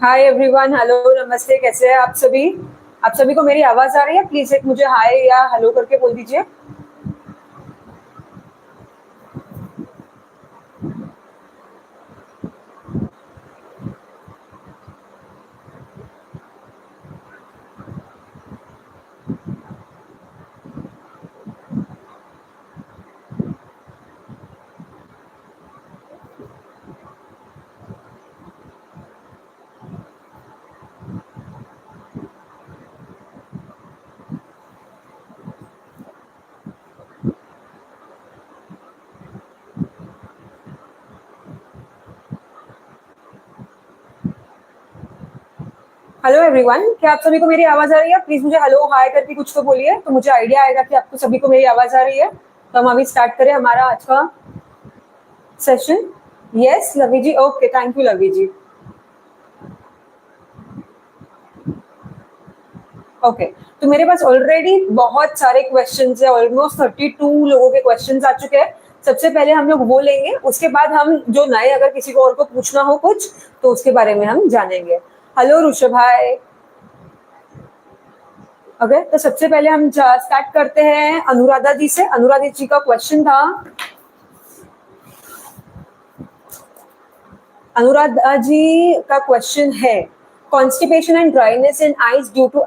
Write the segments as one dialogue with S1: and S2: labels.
S1: Hi everyone, hello, नमस्ते, कैसे हैं आप सभी? आप सभी को मेरी आवाज आ रही है? प्लीज एक मुझे हाय या हेलो करके बोल दीजिए। हेलो एवरीवन, क्या आप सभी को मेरी आवाज आ रही है? प्लीज मुझे हेलो हाय करके कुछ तो बोलिए, तो मुझे आइडिया आएगा कि आपको सभी को मेरी आवाज आ रही है। तो हम अभी स्टार्ट करें हमारा आज का सेशन। Yes Lovi ji, okay, thank you Lovi ji. Okay, तो मेरे पास ऑलरेडी बहुत सारे क्वेश्चंस है, ऑलमोस्ट 32 लोगों के क्वेश्चंस आ चुके हैं। सबसे पहले हम लोग वो लेंगे, उसके बाद हम जो नए अगर किसी को और को पूछना हो कुछ तो उसके बारे में हम जानेंगे। हेलो ऋषभ भाई। ओके, तो सबसे पहले हम स्टार्ट करते हैं अनुराधा जी से। अनुराधा जी का क्वेश्चन था, अनुराधा जी का क्वेश्चन है constipation and dryness in eyes due to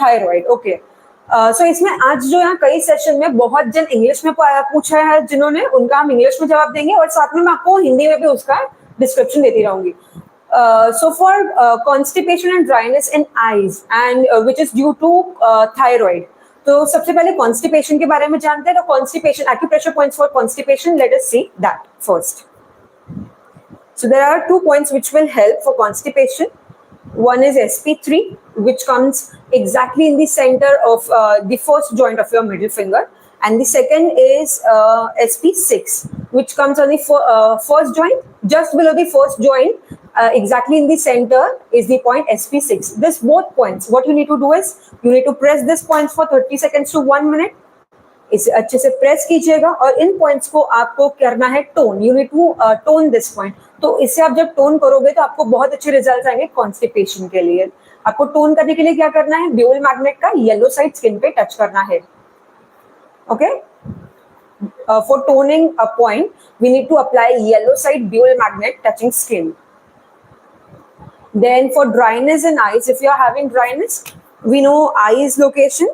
S1: thyroid. Okay, so इसमें आज जो यहाँ कई सेशन में बहुत जन इंग्लिश में पूछा है, जिन्होंने उनका हम इंग्लिश में जवाब देंगे और साथ में मैं आपको हिंदी में भी उसका डिस्क्रिप्शन देती रहूंगी। So for constipation and dryness in eyes and which is due to thyroid. तो सबसे पहले कॉन्स्टिपेशन के बारे में जानते हैं। तो constipation, acupressure points for constipation, let us see that first. So there are 2 points which will help for constipation. One is SP3, which comes exactly in the center of the first joint of your middle finger, and the second is SP6, which comes on the first joint, just below the first joint, exactly in the center is the point SP6. This both points, what you need to do is you need to press this points for 30 seconds to 1 minute. इसे अच्छे से press कीजिएगा और इन points को आपको करना है tone. You need to tone this point. तो इससे आप जब टोन करोगे तो आपको बहुत अच्छे रिजल्ट आएंगे कॉन्स्टिपेशन के लिए। आपको टोन करने के लिए क्या करना है, ड्यूल मैग्नेट का येलो साइड स्किन पे टच करना है। Okay, for toning a point we need to apply yellow side dual magnet touching skin. Then for dryness in eyes, if you are having dryness, we know eyes location.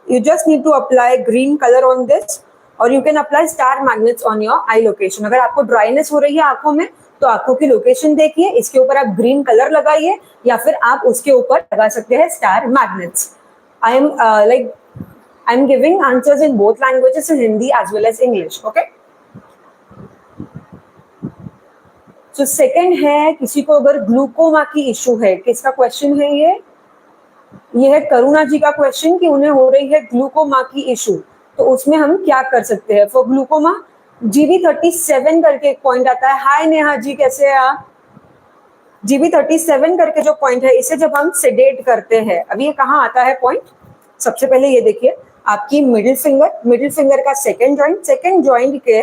S1: You just need to apply green color on this, or you can apply star magnets on your eye location. अगर आपको dryness हो रही है आंखों में तो आंखों की लोकेशन देखिए, इसके ऊपर आप ग्रीन कलर लगाइए या फिर आप उसके ऊपर लगा सकते हैं star magnets. I am giving answers in both languages, in Hindi as well as English. Okay, तो सेकंड है, किसी को अगर ग्लूकोमा की इशू है, किसका क्वेश्चन है ये है करुणा जी का क्वेश्चन कि उन्हें हो रही है ग्लूकोमा की इशू, तो उसमें हम क्या कर सकते हैं फॉर ग्लूकोमा. GB37 करके एक पॉइंट आता है. हाय नेहा जी, कैसे हैं आप? GB37 करके जो पॉइंट है, इसे जब हम सेडेट करते हैं, अभी ये कहाँ आता है पॉइंट, सबसे पहले ये देखिए आपकी मिडिल फिंगर का सेकेंड जॉइंट के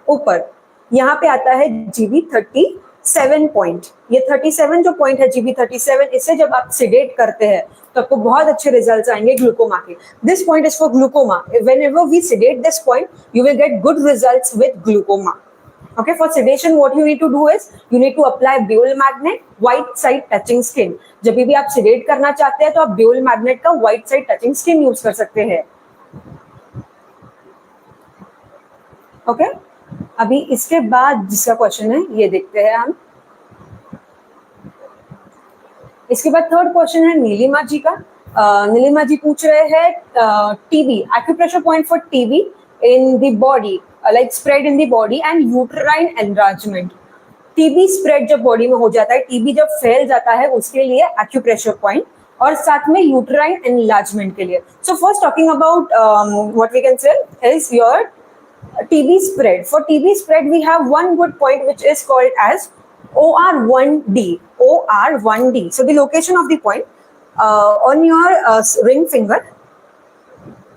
S1: ऊपर यहाँ पे आता है GB37 पॉइंट. ये 37 जो पॉइंट है GB37, इसे जब आप सिडेट करते हैं तो आपको बहुत अच्छे रिजल्ट्स आएंगे ग्लूकोमा के. This point is for glaucoma. Whenever we sedate this point you will get good results with glaucoma. Okay, for sedation what you need to do is you need to apply buell magnet white side touching skin. जब भी आप sedate करना चाहते हैं तो आप buell magnet का white side touching skin use कर सकते हैं. Okay? अभी इसके बाद जिसका क्वेश्चन है ये देखते हैं हम. इसके बाद थर्ड क्वेश्चन है नीलिमा जी का. नीलिमा जी पूछ रहे हैं TB, acupressure point for TB in the body, like spread in the body and uterine enlargement. TB spread जब बॉडी में हो जाता है, टीबी जब फैल जाता है, उसके लिए एक्यूप्रेशर पॉइंट, और साथ में यूट्राइन एनलार्जमेंट के लिए. So first talking about what we can say is your TB spread. For TB spread, we have one good point which is called as OR1D. OR1D. So the location of the point on your ring finger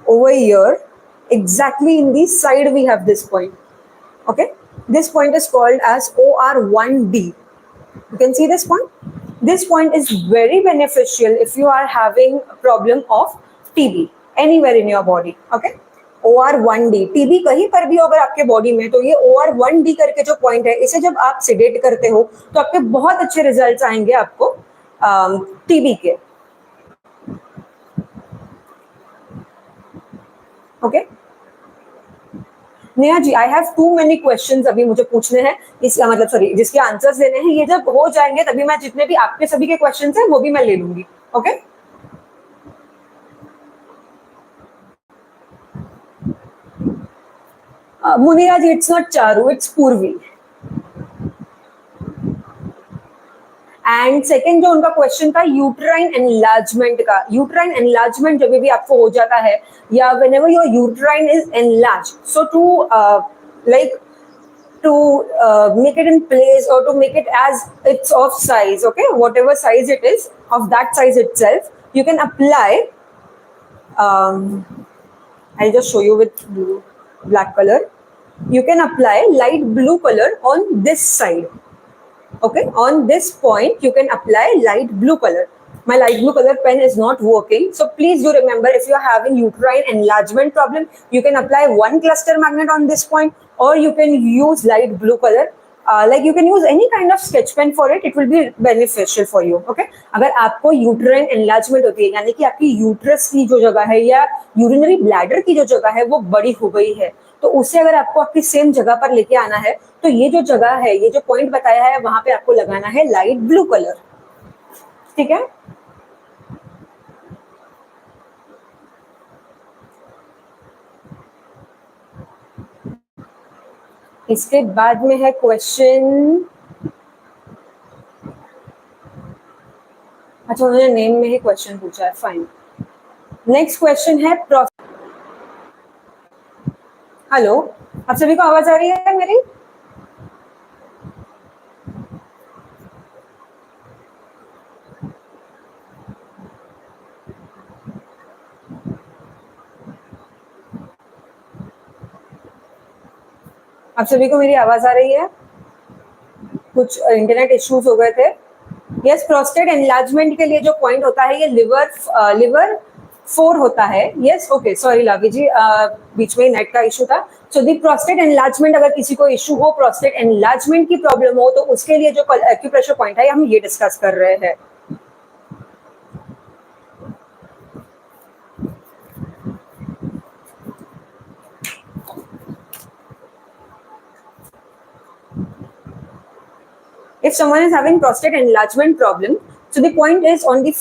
S1: over here, exactly in the side we have this point. Okay, this point is called as OR1D. You can see this point. This point is very beneficial if you are having a problem of TB anywhere in your body. Okay. OR1D, TB कहीं पर भी अगर आपके body में, तो ये OR1D करके जो पॉइंट है, इसे जब आप सिडेट करते हो तो आपके बहुत अच्छे रिजल्ट्स आएंगे आपको टीबी के. Okay Neha ji, I have too many questions अभी मुझे पूछने हैं, इसका मतलब सॉरी जिसके आंसर्स देने हैं. ये जब हो जाएंगे तभी मैं जितने भी आपके सभी के क्वेश्चंस हैं वो भी मैं ले लूंगी. Okay Munira ji, it's not Charu, it's Purvi. And second जो उनका क्वेश्चन था यूट्राइन एनलार्जमेंट का. यूट्राइन एनलार्जमेंट जब भी आपको हो जाता है, या whenever your uterine is enlarge, so to like to make it in place or to make it as it's of size, okay, whatever size it is, of that size itself, you can apply I'll just show you with blue, black color. You can apply light blue color on this side. Okay, on this point you can apply light blue color. My light blue color pen is not working, so please do remember, if you are having uterine enlargement problem, you can apply one cluster magnet on this point, or you can use light blue color. Like you can use any kind of sketch pen for it, it will be beneficial for you. Okay, अगर आपको uterine enlargement होती है, यानी कि आपकी uterus की जो जगह है या यूरिनरी ब्लैडर की जो जगह है वो बड़ी हो गई है, तो उसे अगर आपको आपकी सेम जगह पर लेके आना है, तो ये जो जगह है, ये जो पॉइंट बताया है, वहां पे आपको लगाना है लाइट ब्लू कलर. ठीक है. इसके बाद में है क्वेश्चन, अच्छा उन्होंने नेम में ही क्वेश्चन पूछा है, फाइन. नेक्स्ट क्वेश्चन है हेलो, आप सभी को आवाज आ रही है मेरी? आप सभी को मेरी आवाज आ रही है? कुछ इंटरनेट इश्यूज हो गए थे. यस, प्रोस्टेट एनलार्जमेंट के लिए जो पॉइंट होता है ये लिवर 4 होता है. यस, ओके, सॉरी लावी जी, बीच में नेट का इशू था. सो दी प्रोस्टेट एनलार्जमेंट, अगर किसी को इशू हो, प्रोस्टेट एनलार्जमेंट की प्रॉब्लम हो, तो उसके लिए जो एक्यूप्रेशर पॉइंट है हम ये डिस्कस कर रहे हैं. If someone is having prostate enlargement problem, so the point is on the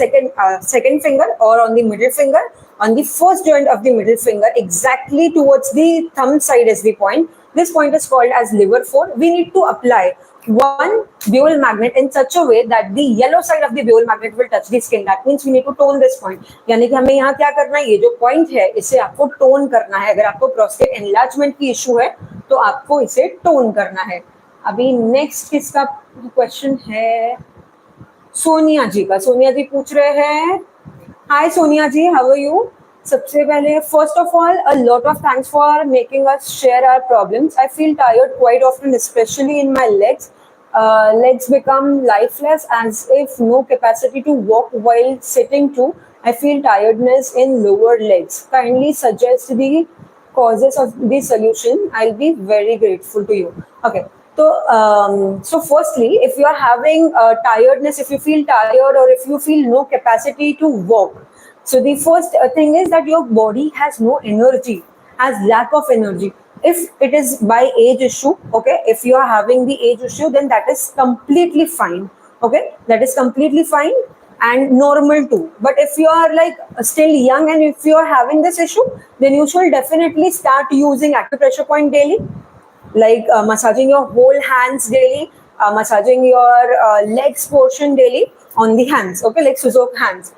S1: second finger or on the middle finger, on the first joint of the middle finger, exactly towards the thumb side is the point. This point is called as liver 4. We need to apply one bual magnet in such a way that the yellow side of the bual magnet will touch the skin. That means we need to tone this point. यानी कि हमें यहाँ क्या करना है, ये जो point है इसे आपको tone करना है. अगर आपको prostate enlargement की issue है तो आपको इसे tone करना है. अभी नेक्स्ट किसका क्वेश्चन है? सोनिया जी का. सोनिया जी पूछ रहे हैं, hi Sonia ji, how are you? सबसे पहले first of all a lot of thanks for making us share our problems. I feel tired quite often, specially in my legs. Legs become lifeless as if no capacity to walk while sitting too. I feel tiredness in lower legs. Kindly suggest the causes of the solution. I'll be very grateful to you. Okay. So firstly, if you are having tiredness, if you feel tired or if you feel no capacity to walk, so the first thing is that your body has no energy, has lack of energy. If it is by age issue, okay, if you are having the age issue, then that is completely fine. Okay, that is completely fine and normal too. But if you are like still young and if you are having this issue, then you should definitely start using acupressure point daily. Like massaging your whole hands daily, massaging your legs portion daily on the hands, okay, like Suzhou hands.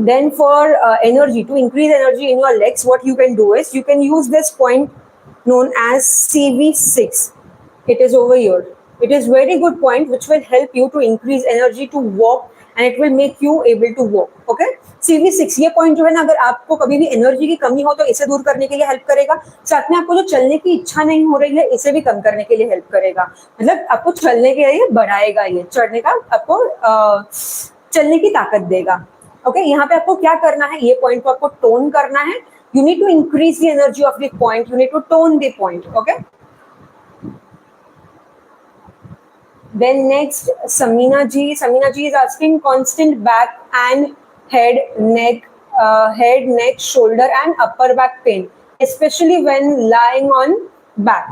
S1: Then for energy, to increase energy in your legs, what you can do is you can use this point known as CV6. It is over here. It is very good point which will help you to increase energy to walk and it will make you able to walk. Okay, CV6 ये point जो है ना, अगर आपको कभी भी energy की कमी हो तो इसे दूर करने के लिए हेल्प करेगा। साथ में आपको जो चलने की इच्छा नहीं हो रही है इसे भी कम करने के लिए हेल्प करेगा। मतलब आपको चलने के लिए बढ़ाएगा, ये चढ़ने का आपको चलने की ताकत देगा। ओके, यहाँ पे आपको क्या करना है, ये पॉइंट को आपको टोन करना है। You need to increase the energy of the point, you need to tone the point. Okay, then next Samina ji is asking constant back and head neck shoulder and upper back pain, especially when lying on back.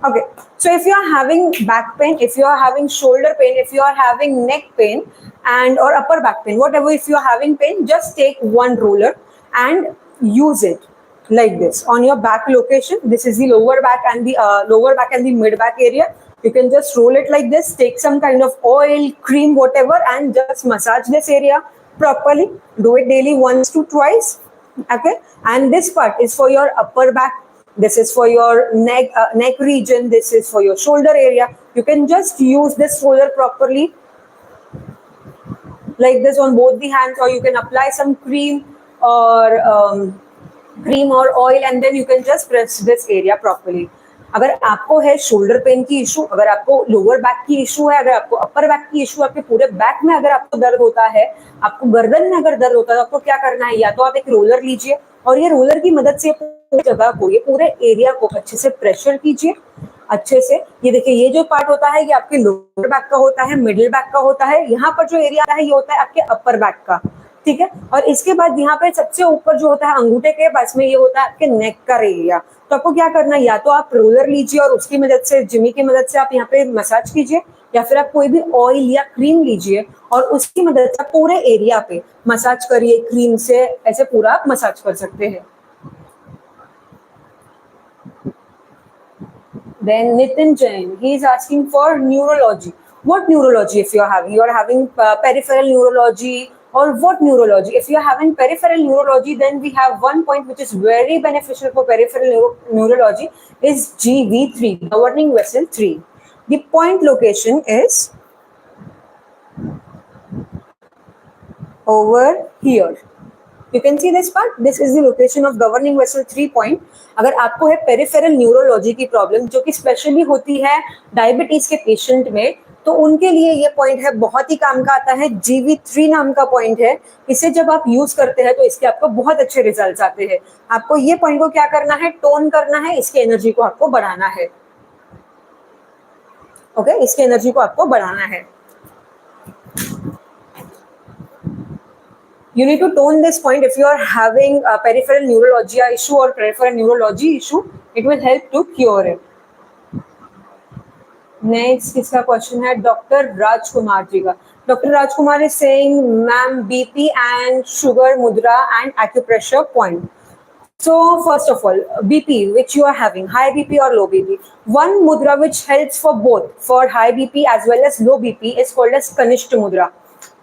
S1: Okay, so if you are having back pain, if you are having shoulder pain, if you are having neck pain and or upper back pain, whatever, if you are having pain, just take one roller and use it like this on your back location. This is the lower back and the mid back area. You can just roll it like this, take some kind of oil, cream, whatever, and just massage this area properly. Do it daily once to twice. Okay, and this part is for your upper back, this is for your neck region, this is for your shoulder area. You can just use this roller properly like this on both the hands, or you can apply some cream or oil, and then you can just press this area properly. अगर आपको है shoulder pain की issue, अगर आपको lower back की issue है, अगर आपको अपर बैक की इशू, आपके पूरे बैक में अगर आपको दर्द होता है, आपको गर्दन में अगर दर्द होता है, तो आपको क्या करना है, या तो आप एक रोलर लीजिए और ये रोलर की मदद से पूरी जगह को, ये पूरे एरिया को अच्छे से प्रेशर कीजिए अच्छे से। ये देखिए, ये जो पार्ट होता है ये आपके लोअर बैक का होता है, मिडिल बैक का होता है। यहाँ पर जो एरिया है ये होता है आपके अपर बैक का, ठीक है। और इसके बाद यहाँ पे सबसे ऊपर जो होता है अंगूठे के पास में, ये होता है आपके नेक का एरिया। तो आपको क्या करना है, या तो आप रोलर लीजिए और उसकी मदद से, जिमी की मदद से आप यहाँ पे मसाज कीजिए, या फिर आप कोई भी ऑयल या क्रीम लीजिए और उसकी मदद से पूरे एरिया पे मसाज करिए क्रीम से, ऐसे पूरा आप मसाज कर सकते हैं। Then Nitin Jain, he is asking for neurology. What neurology if you are having? You are having peripheral neurology or what neurology? If you are having peripheral neurology, then we have one point which is very beneficial for peripheral neurology is GV3, governing vessel 3. The point location is over here. You can see this part. This is the location of governing vessel 3 point. अगर आपको है peripheral neurology की problem, जो कि specially होती है diabetes के patient में, तो उनके लिए ये पॉइंट है, बहुत ही काम का आता है। GV3 नाम का पॉइंट है। इसे जब आप यूज करते हैं तो इसके आपको बहुत अच्छे रिजल्ट्स आते हैं। आपको ये पॉइंट को क्या करना है, टोन करना है, इसकी एनर्जी को आपको बढ़ाना है। ओके, इसकी एनर्जी को आपको बढ़ाना है। You need to tone this point. If you are having a peripheral neurology issue or peripheral neurology issue, it will help to cure it. Next, किसका क्वेश्चन है, डॉक्टर राजकुमार जी का। Doctor Rajkumar is saying, ma'am, BP and sugar mudra and acupressure point. So first of all, BP which you are having, high BP or low BP, one mudra which helps for both, for high BP as well as low BP, is called as Kanishta mudra.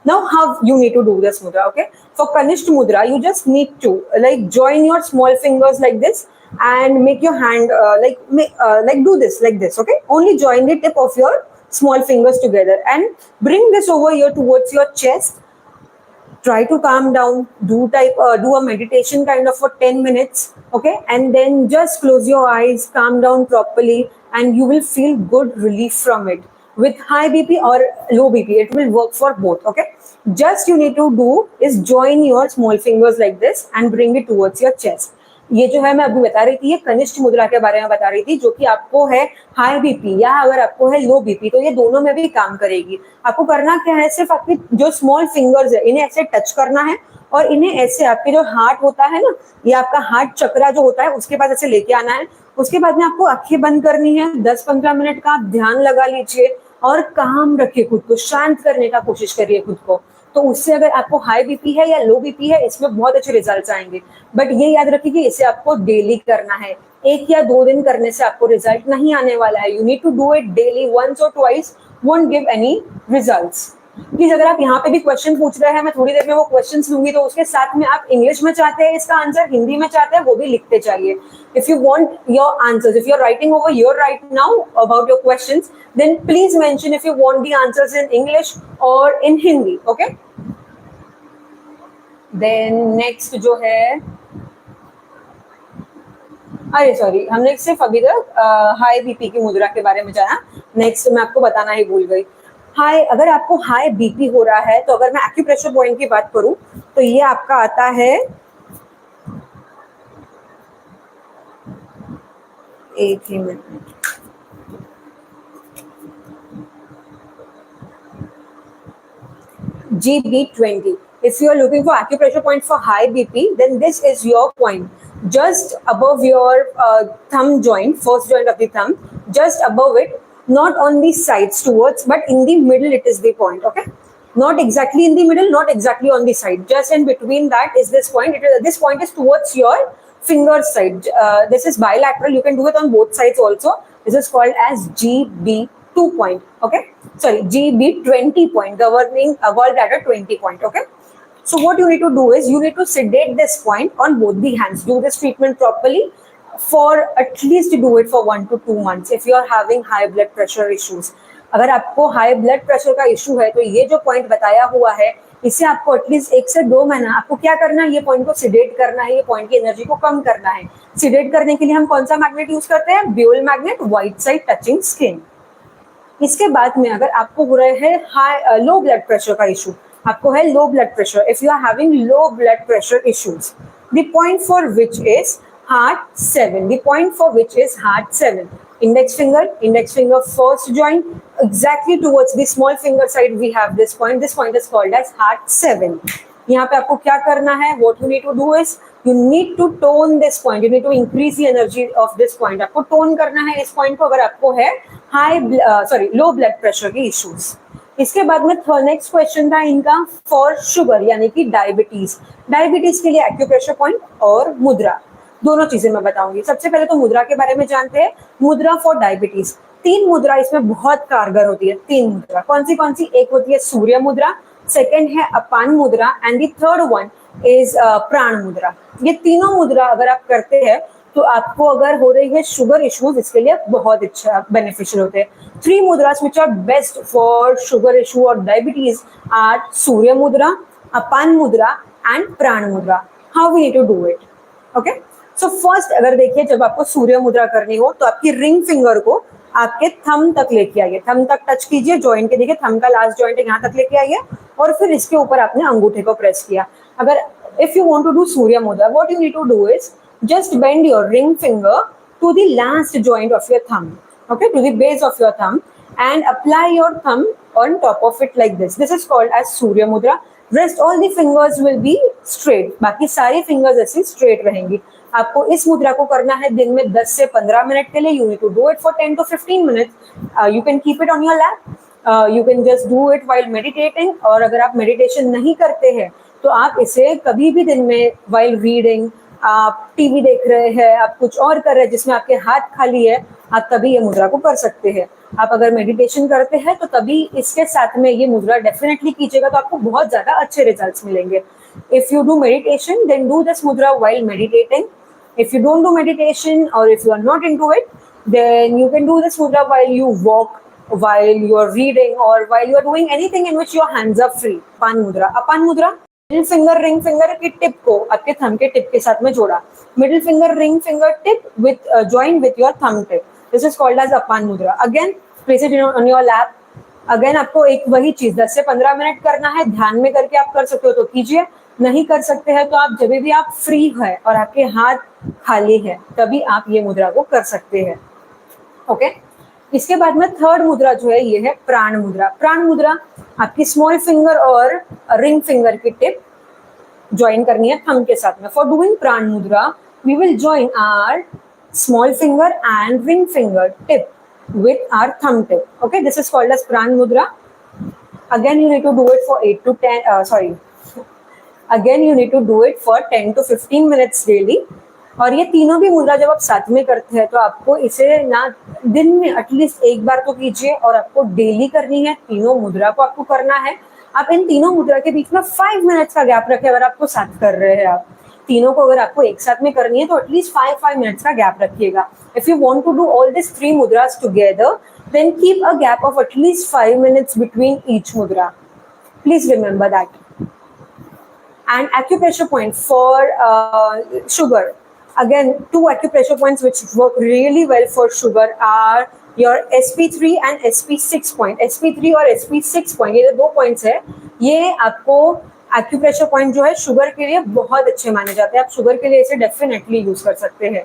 S1: Now how you need to do this mudra? Okay, for Kanishta mudra you just need to like join your small fingers like this and make your hand like do this like this. Okay, only join the tip of your small fingers together and bring this over here towards your chest. Try to calm down, do a meditation kind of for 10 minutes. Okay, and then just close your eyes, calm down properly, and you will feel good relief from it. With high BP or low BP, it will work for both. Okay, just you need to do is join your small fingers like this and bring it towards your chest. ये जो है मैं अभी बता रही थी, ये कनिष्ठ मुद्रा के बारे में बता रही थी, जो कि आपको है हाई बीपी या अगर आपको है लो बीपी, तो ये दोनों में भी काम करेगी। आपको करना क्या है, सिर्फ आपकी जो स्मॉल फिंगर्स है इन्हें ऐसे टच करना है और इन्हें ऐसे आपके जो हार्ट होता है ना, ये आपका हार्ट चक्रा जो होता है उसके पास ऐसे लेके आना है। उसके बाद में आपको आंखें बंद करनी है, 10-15 मिनट का आप ध्यान लगा लीजिए और काम रखिए, खुद को शांत करने का कोशिश करिए खुद को। तो उससे अगर आपको हाई बीपी है या लो बीपी है, इसमें बहुत अच्छे रिजल्ट्स आएंगे। बट ये याद रखिए कि इसे आपको डेली करना है, 1 या 2 दिन करने से आपको रिजल्ट नहीं आने वाला है। You need to do it daily, once or twice won't give any results. Please अगर आप यहाँ पे भी क्वेश्चन पूछ रहे हैं, मैं थोड़ी देर में वो क्वेश्चंस लूंगी, तो उसके साथ में आप इंग्लिश में चाहते हैं इसका आंसर, हिंदी में चाहते हैं, वो भी लिखते चाहिए। If you want your answers, if you are writing over your right now about your questions, then please mention if you want the answers in English or in Hindi. Okay, then next जो है, अरे sorry, हमने सिर्फ अभी तक high BP की मुद्रा के बारे में जाना, नेक्स्ट मैं आपको बताना ही भूल गई। हाई, अगर आपको हाई बीपी हो रहा है तो अगर मैं एक्यूप्रेशर पॉइंट की बात करूं तो ये आपका आता है, एक ही minute, GB20. If you are looking for acupressure point for high BP, then this is your point. Just above your thumb joint, first joint of the thumb, just above it, not on the sides towards, but in the middle it is the point, okay? Not exactly in the middle, not exactly on the side. Just in between that is this point. This point is towards your finger side. This is bilateral. You can do it on both sides also. This is called as GB2 point, okay? Sorry, GB20 point, governing gallbladder 20 point, okay? So what you need to do is you need to sedate this point on both the hands. Do this treatment properly for at least do it for 1 to 2 months if you are having high blood pressure issues. अगर आपको high blood pressure का issue है तो ये जो point बताया हुआ है इससे आपको एटलीस्ट 1 से 2 महीना आपको क्या करना है, ये पॉइंट को सिडेट करना है, ये पॉइंट की एनर्जी को कम करना है। सिडेट करने के लिए हम कौन सा मैग्नेट यूज करते हैं? Dual magnet, white side touching skin. इसके बाद में अगर आपको हो रहे हैं हाई लो ब्लड प्रेशर का इशू, आपको है low blood pressure, if you are having low blood pressure issues, the point for which is heart 7, the point for which is heart 7, index finger first joint, exactly towards the small finger side we have this point is called as heart 7. यहाँ पे आपको क्या करना है, what you need to do is you need to tone this point, you need to increase the energy of this point. आपको tone करना है इस पॉइंट को अगर आपको है लो ब्लड प्रेशर की इश्यूज। इसके बाद में नेक्स्ट क्वेश्चन था इनका फॉर शुगर यानी कि डायबिटीज। डायबिटीज के लिए एक्यूप्रेशर पॉइंट और मुद्रा, दोनों चीजें मैं बताऊंगी। सबसे पहले तो मुद्रा के बारे में जानते हैं। मुद्रा फॉर डायबिटीज, 3 मुद्रा इसमें बहुत कारगर होती है। 3 मुद्रा कौन सी? एक होती है सूर्य मुद्रा, सेकेंड है अपान mudra and the third one is प्राण मुद्रा। ये तीनों मुद्रा अगर आप करते हैं तो आपको अगर हो रही है शुगर इश्यूज, इसके लिए बहुत अच्छा बेनिफिशियल होते हैं। 3 mudras which are best for sugar issue और diabetes are Surya mudra, Apana mudra and Prana mudra. How we need to do it, okay? So first अगर देखिए, जब आपको सूर्य मुद्रा करनी हो तो आपकी रिंग फिंगर को आपके थंब तक लेके आइए, थंब तक टच कीजिए, जॉइंट के देखिए थंब का लास्ट जॉइंट है यहाँ तक लेके आइए और फिर इसके ऊपर आपने अंगूठे को प्रेस किया। अगर if you want to do Surya mudra, what you need to do is just bend your ring finger to the last joint of your thumb, okay, to the base of your thumb, and apply your thumb on top of it like this. This is called as Surya Mudra. Rest all the fingers will be straight, बाकी सारी fingers ऐसी straight रहेंगी। आपको इस मुद्रा को करना है दिन में 10 से 15 मिनट के लिए। You need to do it for 10 to 15 minutes. You can keep it on your lap. You can just do it while meditating. और अगर आप meditation नहीं करते हैं तो आप इसे कभी भी दिन में while reading, आप टीवी देख रहे हैं, आप कुछ और कर रहे हैं जिसमें आपके हाथ खाली है, आप तभी ये मुद्रा को कर सकते हैं। आप अगर मेडिटेशन करते हैं तो तभी इसके साथ में ये मुद्रा डेफिनेटली कीजिएगा, तो आपको बहुत ज्यादा अच्छे रिजल्ट्स मिलेंगे। If you do meditation then do this mudra while meditating. If you don't do meditation और if you are not into it then you can do this mudra while you walk, while you are reading or while you are doing anything in which your hands are free. Apana mudra, Apana mudra middle finger ring finger की tip को आपके thumb के tip के साथ में जोड़ा, middle finger ring finger tip with join with your thumb tip, this is called as Apana mudra. Again place it on your lap. Again आपको एक वही चीज 10 से 15 मिनट करना है, ध्यान में करके आप कर सकते हो तो कीजिए, नहीं कर सकते हैं तो आप जब भी आप फ्री है और आपके हाथ खाली है तभी आप ये मुद्रा को कर सकते हैं, ओके? इसके बाद में थर्ड मुद्रा जो है ये है प्राण मुद्रा। प्राण मुद्रा आपकी स्मॉल फिंगर और रिंग फिंगर की टिप ज्वाइन करनी है थंब के साथ में। For doing prana mudra we will join our small finger and ring finger tip with our thumb tip, okay? This is called as pran mudra. Again you need to do it for 8 to 10 again you need to do it for 10 to 15 minutes daily। और ये तीनों भी मुद्रा जब आप साथ में करते हैं तो आपको इसे ना दिन में एटलीस्ट एक बार तो कीजिए और आपको डेली करनी है। तीनों मुद्रा को आपको करना है। आप इन तीनों मुद्रा के बीच में 5 मिनट्स का गैप रखें। अगर आपको साथ कर रहे हैं, आप तीनों को अगर आपको एक साथ में करनी है तो एटलीस्ट 5 मिनट्स का गैप रखिएगा। If you want to do all this 3 mudras together then keep a gap of at least 5 minutes between each mudra. Please remember that. And acupressure point for sugar. Again, two acupressure points which work really well for sugar are your SP3 and SP6 point. SP3 और SP6 point, ये दो points है, ये आपको acupressure point जो है sugar के लिए बहुत अच्छे माने जाते हैं. आप शुगर के लिए इसे डेफिनेटली यूज कर सकते हैं.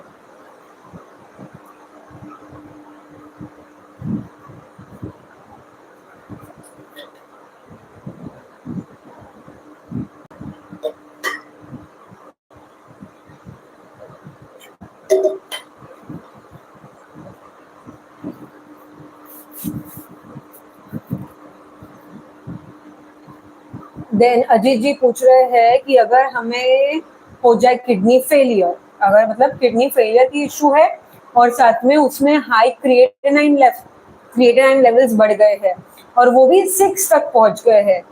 S1: देन अजीत जी पूछ रहे हैं कि अगर हमें हो जाए किडनी फेलियर, अगर मतलब किडनी फेलियर की इशू है और साथ में उसमें हाई क्रिएटिनिन लेवल्स बढ़ गए हैं और वो भी 6 तक पहुंच गए हैं.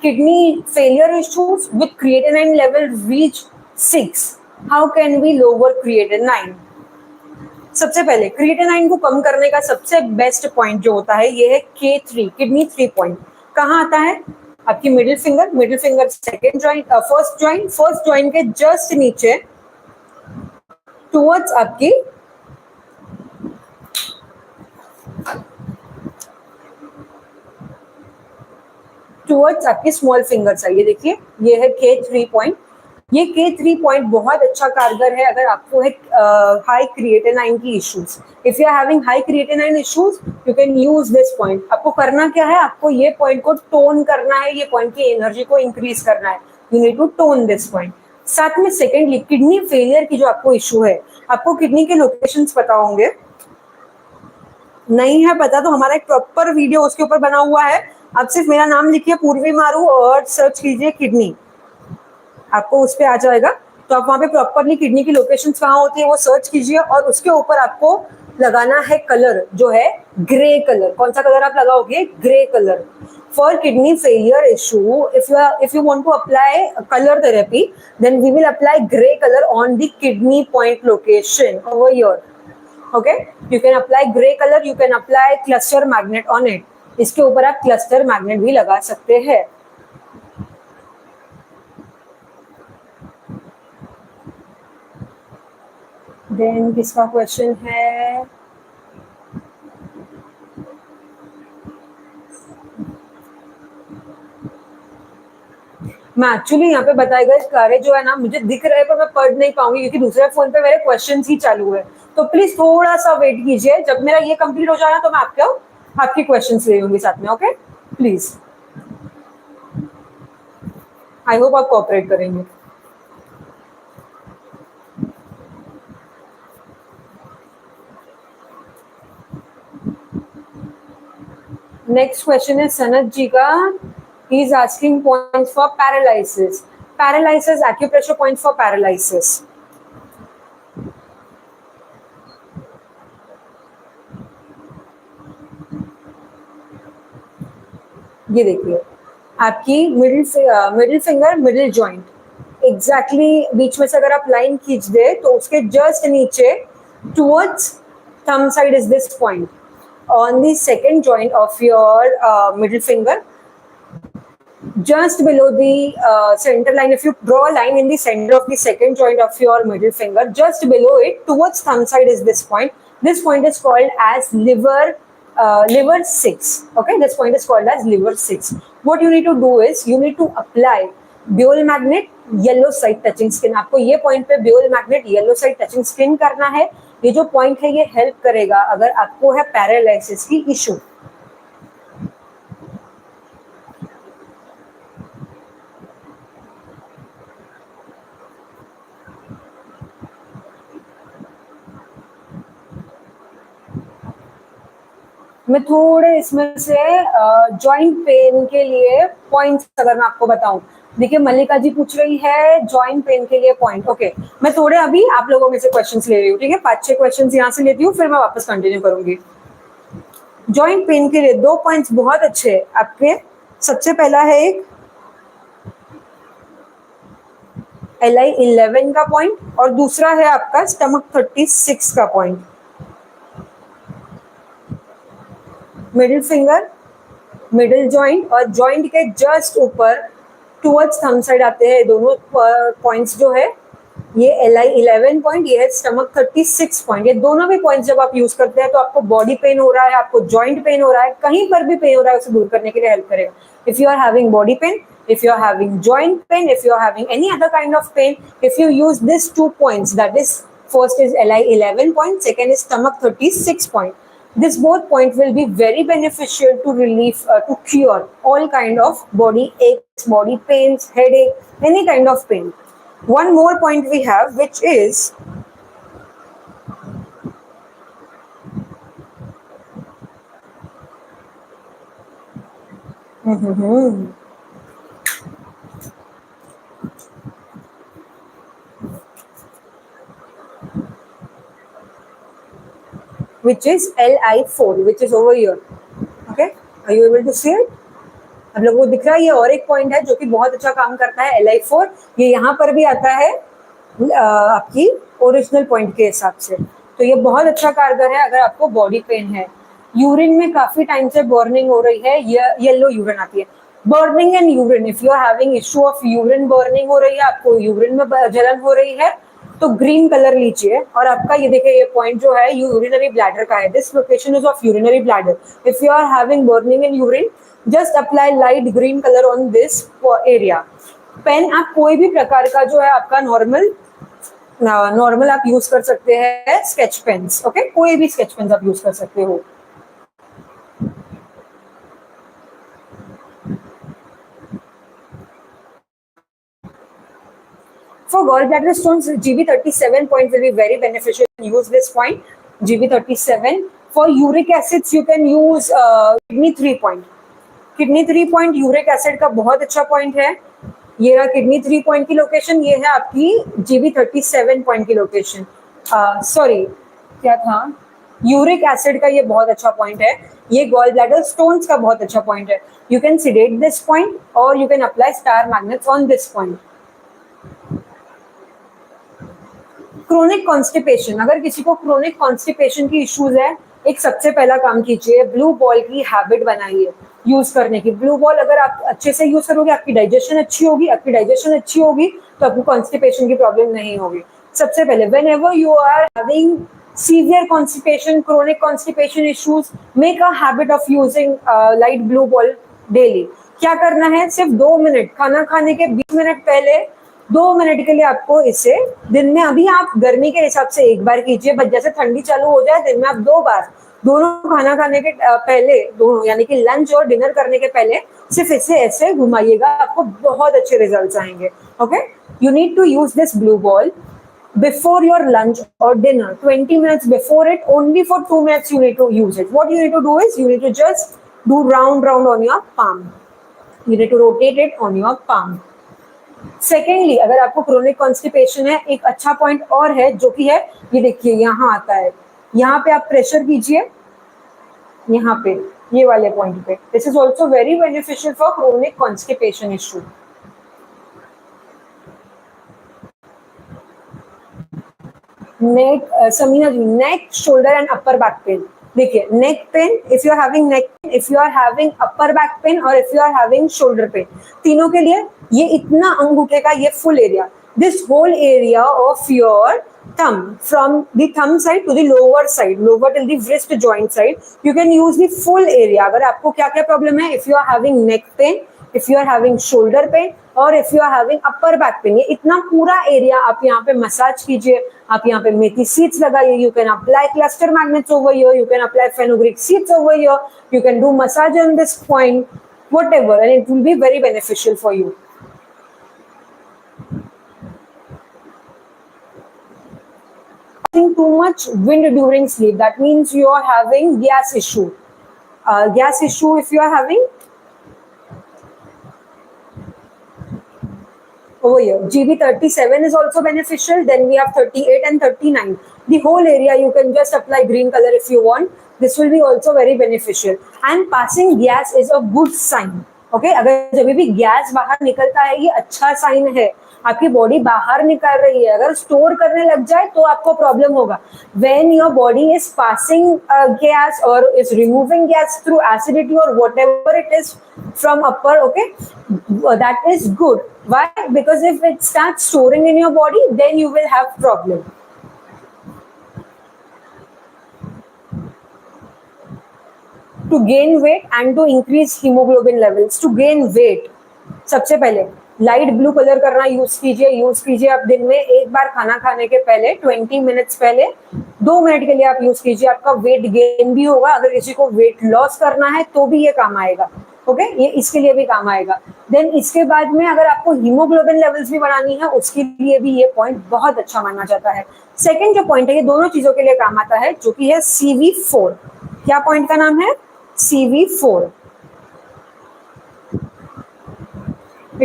S1: Kidney failure issues with creatinine level reach 6, how can we lower creatinine? सबसे पहले क्रिएटिनिन को कम करने का सबसे बेस्ट पॉइंट जो होता है ये है K3, किडनी 3 पॉइंट. कहाँ आता है? आपकी middle finger second joint, first joint के जस्ट नीचे टुवर्ड्स आपकी स्मॉल फिंगर साइड. ये देखिए, ये है K3 पॉइंट. ये K3 पॉइंट बहुत अच्छा कारगर है अगर आपको है हाई क्रिएटिनिन की issues. If you are having high creatinine issues you can use this point. आपको करना क्या है? आपको ये पॉइंट को टोन करना है, ये पॉइंट की एनर्जी को इंक्रीज करना है. You need to tone this point. साथ में सेकेंडली किडनी फेलियर की जो आपको इशू है, आपको किडनी के लोकेशंस पता होंगे. नहीं है पता तो हमारा एक प्रॉपर वीडियो उसके ऊपर बना हुआ है. आप सिर्फ मेरा नाम लिखिए पूर्वी मारू और सर्च कीजिए किडनी, आपको उस पर आ जाएगा. तो आप वहां पे प्रॉपरली किडनी की लोकेशन कहाँ होती है वो सर्च कीजिए और उसके ऊपर आपको लगाना है कलर जो है ग्रे कलर. कौन सा कलर आप लगाओगे? Grey colour. For kidney failure issue, if you want to apply color therapy, then we will apply gray color on the kidney point location over here. Okay, you can apply gray color, you can apply cluster magnet on it. इसके ऊपर आप cluster magnet भी लगा सकते हैं. Then किसका question है? मैं एक्चुअली यहाँ पे बताए गए कार्य जो है ना मुझे दिख रहे हैं पर मैं पढ़ नहीं पाऊंगी क्योंकि दूसरे फोन पे मेरे क्वेश्चंस ही चालू है. तो प्लीज थोड़ा सा वेट कीजिए, जब मेरा ये कंप्लीट हो जाएगा तो मैं आपके क्वेश्चंस ले लूंगी साथ में. ओके प्लीज, आई होप आप कोऑपरेट करेंगे. नेक्स्ट क्वेश्चन है सनत जी का. He is asking points for paralysis. Paralysis, acupressure point for paralysis. ये देखिए आपकी middle finger middle joint exactly बीच में से अगर आप लाइन खींच दे तो उसके जस्ट नीचे towards thumb side is this point. On the second joint of your middle finger, just below the center line, if you draw a line in the center of the second joint of your middle finger, just below it towards thumb side is this point. This point is called as liver 6. Okay, this point is called as liver 6. What you need to do is you need to apply Buell magnet yellow side touching skin. आपको ये point पे Buell magnet yellow side touching skin करना है. ये जो point है ये help करेगा अगर आपको है पैरालिसिस की इशू. मैं थोड़े इसमें से जॉइंट पेन के लिए पॉइंट्स अगर मैं आपको बताऊं. देखिए मल्लिका जी पूछ रही है जॉइंट पेन के लिए पॉइंट. ओके, मैं थोड़े अभी आप लोगों में से क्वेश्चंस ले रही हूँ. ठीक है, 5-6 क्वेश्चंस यहाँ से लेती हूँ फिर मैं वापस कंटिन्यू करूंगी. जॉइंट पेन के लिए 2 पॉइंट्स बहुत अच्छे हैं आपके. सबसे पहला है एक LI11 का पॉइंट और दूसरा है आपका स्टमक 36 का point. Middle finger, middle joint और जॉइंट के जस्ट ऊपर टूवर्ड्स थंब साइड आते हैं दोनों पॉइंट्स जो है, ये LI11 पॉइंट, ये है स्टमक 36 पॉइंट। ये दोनों भी पॉइंट्स जब आप यूज करते हैं तो आपको बॉडी पेन हो रहा है, आपको जॉइंट पेन हो रहा है, कहीं पर भी पेन हो रहा है उसे दूर करने के लिए हेल्प करेगा। If you are having body pain, if you are having joint pain, if you are having any other kind of pain, if you use these 2 points, that is first is LI11 point, second is stomach 36 point, this both point will be very beneficial to relieve to cure all kind of body aches, body pains, headache, any kind of pain. One more point we have, which is which is LI4, which is over here. Okay, are you able to see it? आप लोगों को दिख रहा है? ये और एक point है जो कि बहुत अच्छा काम करता है, LI4। ये यहाँ पर भी आता है आपकी ओरिजिनल पॉइंट के हिसाब से, तो ये बहुत अच्छा कारगर है अगर आपको बॉडी पेन है। यूरिन में काफी टाइम से बर्निंग हो रही है, येलो यूरिन आती है। Burning and urine, if you are having issue of urine burning हो रही है, आपको यूरिन में जलन हो रही है, तो ग्रीन कलर लीजिए। और आपका ये देखिए, ये पॉइंट जो है यूरिनरी ब्लैडर का है, this location is of urinary bladder. If you are having burning in urine, just apply light green colour on this area. Pain आप कोई भी प्रकार का जो है आपका नॉर्मल आप यूज कर सकते हैं, स्केच पेन्स। ओके, कोई भी स्केच पेन्स आप यूज कर सकते हो। For gallbladder stones, GB37 point will be very beneficial. Use this point, GB37. For uric acids, you can use kidney 3 point. Kidney 3 point uric acid का बहुत अच्छा point है। ये रहा किडनी 3 पॉइंट की लोकेशन, ये है आपकी GB37 पॉइंट की लोकेशन। सॉरी, क्या था, यूरिक एसिड का ये बहुत अच्छा पॉइंट है। ये गॉल ब्लैडर स्टोन्स का बहुत अच्छा पॉइंट है। You can sedate this point और you can apply star magnets on this point. Chronic constipation, अगर किसी को क्रोनिक कॉन्स्टिपेशन की इश्यूज है, एक सबसे पहला काम कीजिए, ब्लू बॉल की हैबिट बनाइए यूज करने की। ब्लू बॉल अगर आप अच्छे से यूज करोगे, आपकी डाइजेशन अच्छी होगी, आपकी डाइजेशन अच्छी होगी तो आपको कॉन्स्टिपेशन की प्रॉब्लम नहीं होगी। सबसे पहले, whenever you are having severe constipation, chronic constipation issues, make a habit of using light blue ball daily. क्या करना है, सिर्फ 2 मिनट, खाना खाने के 20 मिनट पहले 2 मिनट के लिए आपको इसे दिन में, अभी आप गर्मी के हिसाब से एक बार कीजिए, बट जैसे ठंडी चालू हो जाए दिन में आप 2 बार, दोनों खाना खाने के पहले, दोनों यानी कि लंच और डिनर करने के पहले सिर्फ इसे ऐसे घुमाइएगा, आपको बहुत अच्छे रिजल्ट्स आएंगे। Okay, you need to use this blue ball before your lunch or dinner, 20 minutes before it, only for 2 minutes you need to use it. What you need to do is, you need to just do round on your palm. You need to rotate it on your palm. Secondly, अगर आपको chronic constipation है, एक अच्छा point और है जो कि है, ये देखिए यहाँ आता है, यहाँ पे आप प्रेशर कीजिए, यहाँ पे ये वाले पॉइंट पे। This is also very beneficial for chronic constipation issue. Neck, Samina ji, neck, shoulder and upper back pain. देखिए, neck pain, if you are having neck pain, if you are having upper back pain और if you are having shoulder pain, तीनों के लिए ये इतना अंगूठे का ये full area, this whole area of your thumb, from the thumb side to the lower side, lower till the wrist joint side, you can use the full area. अगर आपको क्या क्या प्रॉब्लम है, if you are having neck pain, if you are having shoulder pain और if you are having upper back pain, ये इतना पूरा area आप यहाँ पे मसाज कीजिए। आप यहाँ पे मेथी सीड्स लगाइए, you can apply cluster magnets over here, you can apply fenugreek seeds over here, you can do massage on this point, whatever, and it will be very beneficial for you. Too much wind during sleep, that means you are having gas issue. Gas issue, if you are having over here, GB37 is also beneficial. Then we have 38 and 39. The whole area you can just apply green color if you want. This will be also very beneficial. And passing gas is a good sign. Okay, अगर जब भी gas बाहर निकलता है, ये अच्छा sign है। आपकी बॉडी बाहर निकाल रही है, अगर स्टोर करने लग जाए तो आपको प्रॉब्लम होगा. When your body is passing gas और is removing gas through acidity और whatever it is from upper, okay, that is good. Why? Because if it starts storing in your body, then you will have problem. To gain weight and to increase hemoglobin levels. To gain weight, सबसे पहले light blue colour करना use कीजिए आप दिन में एक बार खाना खाने के पहले 20 मिनट्स पहले 2 मिनट के लिए आप यूज कीजिए. आपका वेट गेन भी होगा. अगर किसी को वेट लॉस करना है तो भी ये काम आएगा. ओके, ये इसके लिए भी काम आएगा. देन इसके बाद में अगर आपको हीमोग्लोबिन लेवल्स भी बढ़ानी है उसके लिए भी ये पॉइंट बहुत अच्छा माना जाता है. सेकेंड जो पॉइंट है ये दोनों चीजों के लिए काम आता है, जो कि है CV4. क्या पॉइंट का नाम है? CV4.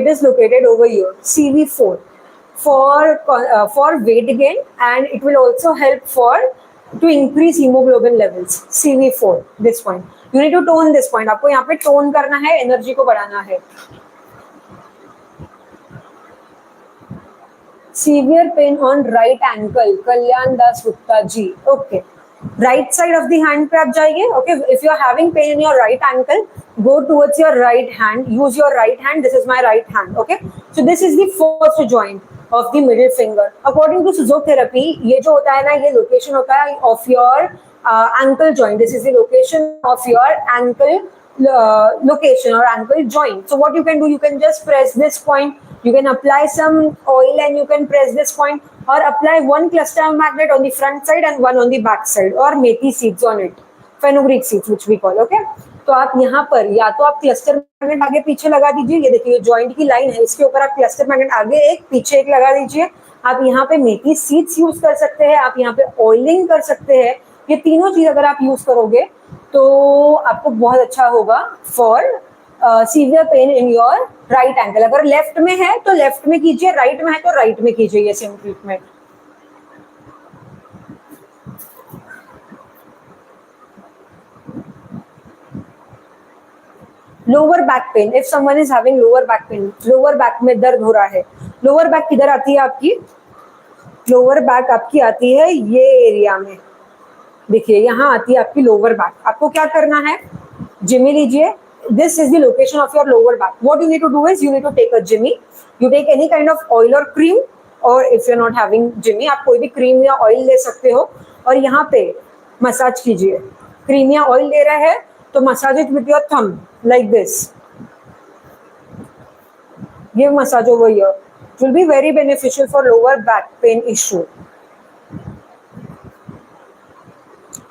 S1: It is located over here, CV4, for weight gain, and it will also help to increase hemoglobin levels. CV4, this point. You need to tone this point. आपको यहाँ पे टोन करना है, energy को बढ़ाना है. Severe pain on right ankle, Kalyan Das Gupta ji. Okay. Right side of the hand पे आप जाइए. Okay, if you are having pain in your right ankle, go towards your right hand, use your right hand. This is my right hand. Okay, so this is the first joint of the middle finger. According to physiotherapy ये जो होता है ना, ये location होता है of your ankle joint. This is the location of your ankle location or ankle joint. So what you can do, you can just press this point, you can apply some oil and you can press this point, or apply one cluster magnet on the front side and one on the back side, or methi seeds on it, fenugreek seeds which we call. Okay, तो आप यहाँ पर या तो आप cluster magnet आगे पीछे लगा दीजिए. ये देखिए जॉइंट की लाइन है, इसके ऊपर आप क्लस्टर मैग्नेट आगे एक पीछे एक लगा दीजिए. आप यहाँ पे मेथी सीड्स यूज कर सकते हैं, आप यहाँ पे ऑयलिंग कर सकते हैं. ये तीनों चीज अगर आप यूज करोगे तो आपको बहुत अच्छा होगा for severe pain in your right ankle. अगर लेफ्ट में है तो लेफ्ट में कीजिए, राइट में है तो राइट में कीजिए ये same treatment. Lower back pain, if someone is having lower back pain, lower back में दर्द हो रहा है. लोअर बैक किधर आती है आपकी? लोअर बैक आपकी आती है ये एरिया में. देखिए यहाँ आती है आपकी लोअर बैक. आपको क्या करना है? जिमी लीजिए. This is the location of your lower back. What you need to do is you need to take a jimmy. You take any kind of oil और क्रीम, और if you are not having jimmy आप कोई भी cream या oil ले सकते हो, और यहाँ पे मसाज कीजिए. क्रीम या ऑयल ले रहे हैं तो massage it with your thumb like this. Give massage over here. It will be very beneficial for lower back pain issue.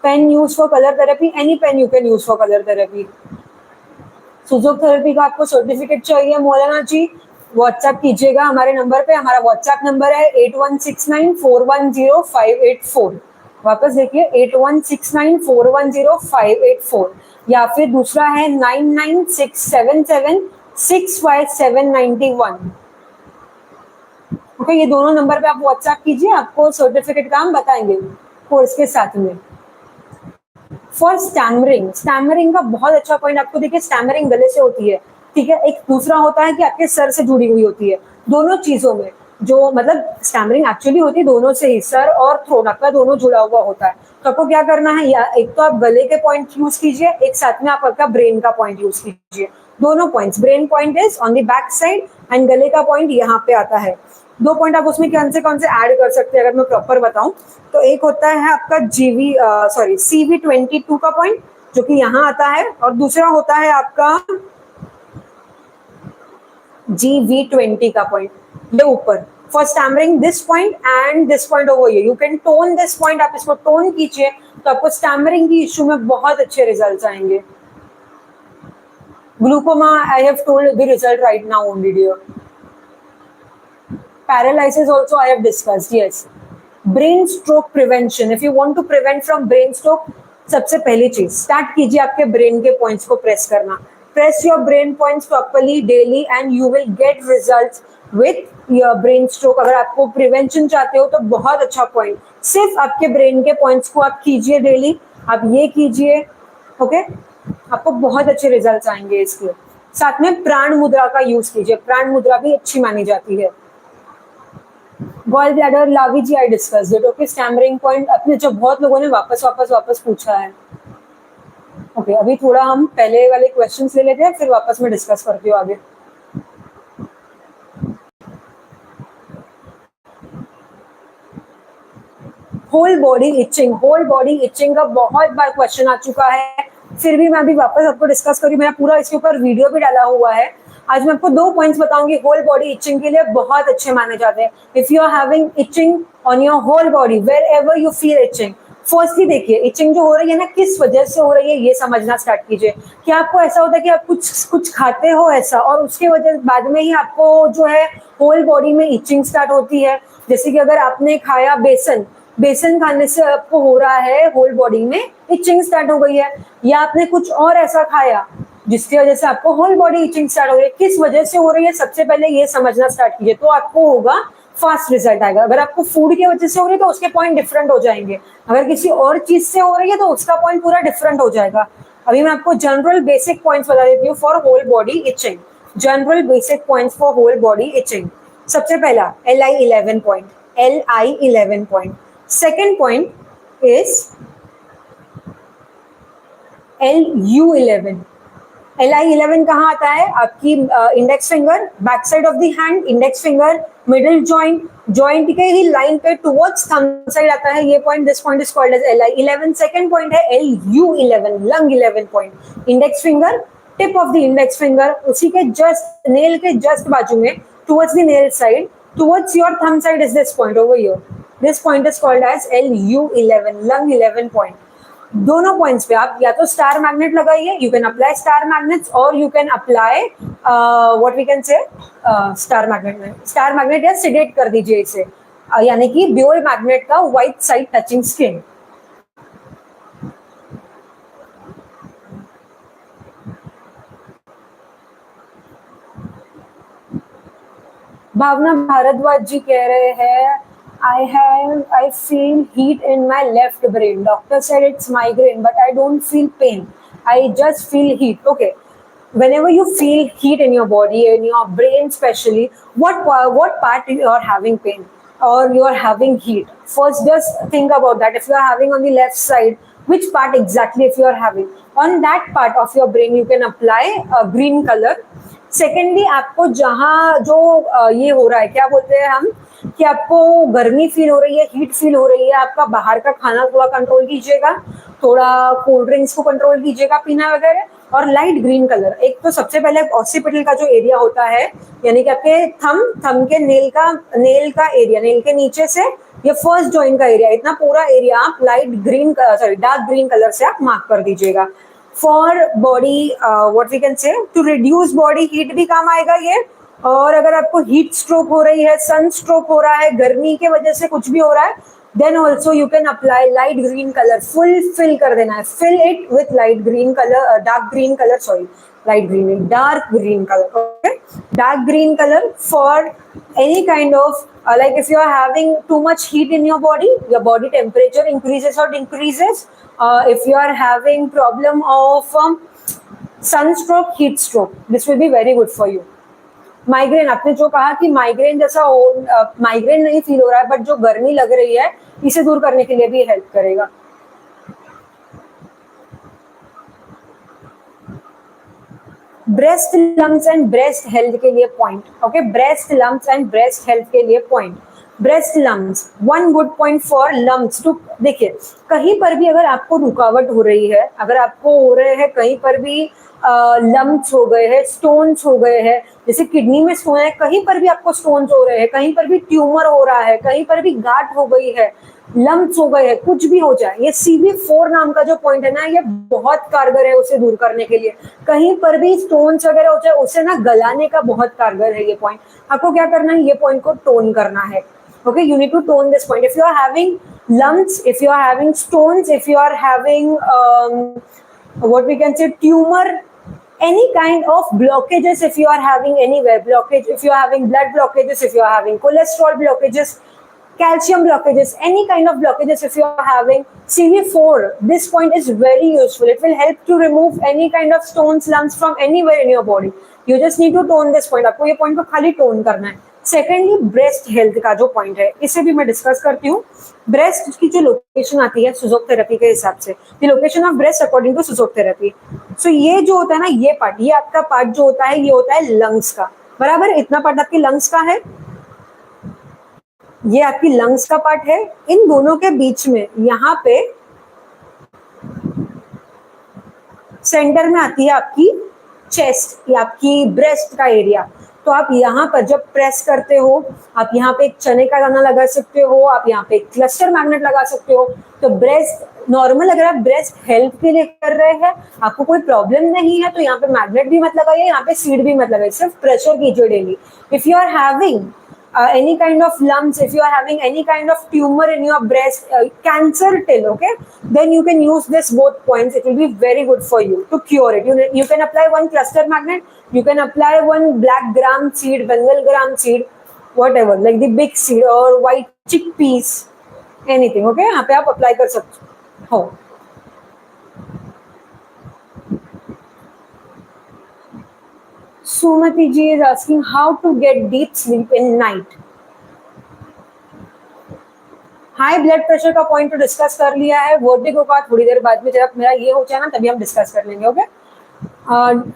S1: Pen used for color therapy. Any pen you can use for color therapy. Sujok therapy का आपको certificate चाहिए मौलाना जी, WhatsApp कीजिएगा हमारे number पे. हमारा WhatsApp number है 8169410584. वापस देखिए 8169410584, या फिर दूसरा है 9967765791. ओके, ये दोनों नंबर पे आप व्हाट्सएप कीजिए, आपको सर्टिफिकेट का हम बताएंगे कोर्स के साथ में. फॉर स्टैमरिंग, स्टैमरिंग का बहुत अच्छा पॉइंट आपको देखिए, स्टैमरिंग गले से होती है, ठीक है. एक दूसरा होता है कि आपके सर से जुड़ी हुई होती है. दोनों चीजों में जो मतलब स्टैमरिंग एक्चुअली होती है दोनों से ही, सर और थ्रोट आपका दोनों जुड़ा हुआ होता है. तो आपको क्या करना है, या एक तो आप गले के पॉइंट यूज कीजिए, एक साथ में आप आपका ब्रेन का पॉइंट यूज कीजिए. दोनों points, brain point is on the back side and गले का पॉइंट यहाँ पे आता है. दो पॉइंट आप उसमें कौन से ऐड कर सकते हैं अगर मैं प्रॉपर बताऊं तो, एक होता है आपका CV22 का पॉइंट जो कि यहाँ आता है, और दूसरा होता है आपका GV20 का पॉइंट ये ऊपर. For stammering this point and this point over here, you can tone this point. आप इसको टोन कीजिए तो आपको स्टैमरिंग की इश्यू में बहुत अच्छे रिजल्ट्स आएंगे. Glaucoma I have told the result right now on video. Paralysis also I have discussed. Yes. Brain stroke prevention. If you want to prevent from brain stroke, सबसे पहली चीज स्टार्ट कीजिए आपके ब्रेन के पॉइंट्स को press करना. Press your brain points properly daily and you will get results with your brain stroke. अगर आपको प्रिवेंशन चाहते हो तो बहुत अच्छा पॉइंट. सिर्फ आपके ब्रेन के पॉइंट्स को आप कीजिए डेली, आप ये कीजिए. ओके, आपको बहुत अच्छे रिजल्ट्स आएंगे इसके. साथ में प्राण मुद्रा का यूज कीजिए. प्राण मुद्रा भी अच्छी मानी जाती है. Gall bladder, Lavi ji I discuss it. Okay, stammering point अपने जो बहुत लोगों ने वापस पूछा है। ओके, अभी थोड़ा हम पहले वाले क्वेश्चंस ले लेते हैं, फिर वापस मैं डिस्कस करती हूँ आगे। Whole body itching, whole body itching का बहुत बार क्वेश्चन आ चुका है, फिर भी मैं अभी वापस आपको डिस्कस करूँ। मैंने पूरा इसके ऊपर वीडियो भी डाला हुआ है। आज मैं आपको 2 पॉइंट्स बताऊंगी होल बॉडी इचिंग के लिए बहुत अच्छे माने जाते हैं। If you are having itching on your whole body, wherever you feel itching, firstly देखिए इचिंग जो हो रही है ना, किस वजह से हो रही है ये समझना स्टार्ट कीजिए। क्या आपको ऐसा होता है कि आप कुछ कुछ खाते हो ऐसा, और उसके वजह बाद में ही आपको जो है होल बॉडी में इचिंग स्टार्ट होती है? जैसे कि अगर आपने खाया बेसन, बेसन खाने से आपको हो रहा है होल बॉडी में इचिंग स्टार्ट हो गई है, या आपने कुछ और ऐसा खाया जिसकी वजह से आपको होल बॉडी इचिंग स्टार्ट हो गई है। किस वजह से हो रही है सबसे पहले ये समझना स्टार्ट कीजिए, तो आपको होगा फास्ट रिजल्ट आएगा। अगर आपको फूड की वजह से हो रही है तो उसके पॉइंट डिफरेंट हो जाएंगे, अगर किसी और चीज से हो रही है तो उसका पॉइंट पूरा डिफरेंट हो जाएगा। अभी मैं आपको जनरल बेसिक पॉइंट्स बता देती हूँ for whole body itching. General basic points for whole body itching. सबसे पहला LI11 point, LI11 point. Second point is LU11। LI11 कहाँ आता है? आपकी index finger, back side of the hand, index finger, middle joint, joint के ही लाइन पे टुवर्ड्स थंब साइड आता है ये point. This point is called as LI11। Second point है LU11, lung 11 point. Index finger, tip of the index finger, उसी के जस्ट नेल के जस्ट बाजू में towards the nail side, towards your thumb side is this point over here. This point is called as LU11, lung 11 point. दोनों points पे आप या तो स्टार मैग्नेट लगाइए, you can apply star magnets, और you can apply what we can say star magnet में, star magnet या sedate कर दीजिए इसे, यानी कि ड्यूल मैग्नेट का white side touching skin. Bhavna Bhardwaj ji कह रहे हैं I feel heat in my left brain. Doctor said it's migraine, but I don't feel pain. I just feel heat. Okay. Whenever you feel heat in your body, in your brain especially, what part you are having pain or you are having heat? First, just think about that. If you are having on the left side, which part exactly if you are having? On that part of your brain, you can apply a green color. Secondly आपको जहाँ जो ये हो रहा है, क्या बोलते हैं हम, कि आपको गर्मी फील हो रही है, हीट फील हो रही है, आपका बाहर का खाना थोड़ा कंट्रोल कीजिएगा, थोड़ा कोल्ड ड्रिंक्स को कंट्रोल कीजिएगा पीना वगैरह। और लाइट ग्रीन कलर, एक तो सबसे पहले ऑक्सीपिटल का जो एरिया होता है, यानी कि आपके थंब के नेल का एरिया, नेल के नीचे से ये फर्स्ट जॉइंट का एरिया, इतना पूरा एरिया आप light green dark green colour से आप मार्क कर दीजिएगा। For body what we can say to reduce body heat भी काम आएगा ये। और अगर आपको हीट स्ट्रोक हो रही है, सन स्ट्रोक हो रहा है, गर्मी के वजह से कुछ भी हो रहा है, then also you can apply light green colour. Fill कर देना है, fill it with light green colour, dark green colour, sorry light green, dark green color. Okay, dark green color for any kind of like if you are having too much heat in your body temperature increases or decreases. If you are having problem of sunstroke, heat stroke, this will be very good for you. Migraine, आपने जो कहा कि migraine जैसा migraine नहीं feel हो रहा है, but जो गर्मी लग रही है इसे दूर करने के लिए भी हेल्प करेगा। Breast lumps and breast health के लिए point. Okay, breast lumps and breast health के लिए point. Breast lumps, one good point for lumps too, देखिए कहीं पर भी अगर आपको रुकावट हो रही है, अगर आपको हो रहे हैं कहीं पर भी लम्प्स हो गए हैं, स्टोन्स हो गए हैं, जैसे किडनी में स्टोन है, कहीं पर भी आपको स्टोन्स हो रहे हैं, कहीं पर भी ट्यूमर हो रहा है, कहीं पर भी गांठ हो गई है, लम्प्स हो गए हैं, कुछ भी हो जाए, ये CV4 नाम का जो पॉइंट है ना, ये बहुत कारगर है उसे दूर करने के लिए। कहीं पर भी स्टोन्स वगैरह हो जाए उसे ना गलाने का बहुत कारगर है ये पॉइंट। आपको क्या करना है, ये पॉइंट को टोन करना है। Okay, you need to tone this point. If you are having lumps, if you are having stones, if you are having what we can say tumor, any kind of blockages, if you are having anywhere blockage, if you are having blood blockages, if you are having cholesterol blockages, calcium blockages, any kind of blockages, if you are having CV4, this point is very useful. It will help to remove any kind of stones, lumps from anywhere in your body. You just need to tone this point. आपको ये point को खाली tone करना है, secondly breast health का जो point है इसे भी मैं डिस्कस करती हूँ। ब्रेस्ट की जो लोकेशन आती है सुजोक थेरेपी के हिसाब से, the location of breast according to Sujok therapy. So ये जो होता है ना, ये पार्ट, ये आपका पार्ट जो होता है ये होता है लंग्स का, बराबर। इतना पार्ट आपकी लंग्स का है, ये आपकी लंग्स का पार्ट है। इन दोनों के बीच में यहाँ पे सेंटर में आती है आपकी चेस्ट या आपकी ब्रेस्ट का एरिया। तो आप यहाँ पर जब प्रेस करते हो, आप यहाँ पे एक चने का दाना लगा सकते हो, आप यहाँ पे एक क्लस्टर मैग्नेट लगा सकते हो। तो ब्रेस्ट नॉर्मल, अगर आप ब्रेस्ट हेल्थ के लिए कर रहे हैं, आपको कोई प्रॉब्लम नहीं है, तो यहाँ पे मैग्नेट भी मत लगाइए, यहाँ पे सीड भी मत लगाइए, सिर्फ प्रेशर कीजिए daily. If you are having any kind of lumps, if you are having any kind of tumor in your breast, cancer till, okay, then you can use this both points. It will be very good for you to cure it. You can apply one cluster magnet, you can apply one black gram seed, bengal gram seed, whatever, like the big seed or white chickpeas, anything, okay, यहाँ पे आप apply कर सकते हो। Sumati ji is asking how to get deep sleep in night. High blood pressure का point तो discuss कर लिया है, वर्टिगो का थोड़ी देर बाद में, जब मेरा ये हो जाए ना तभी हम डिस्कस कर लेंगे, okay.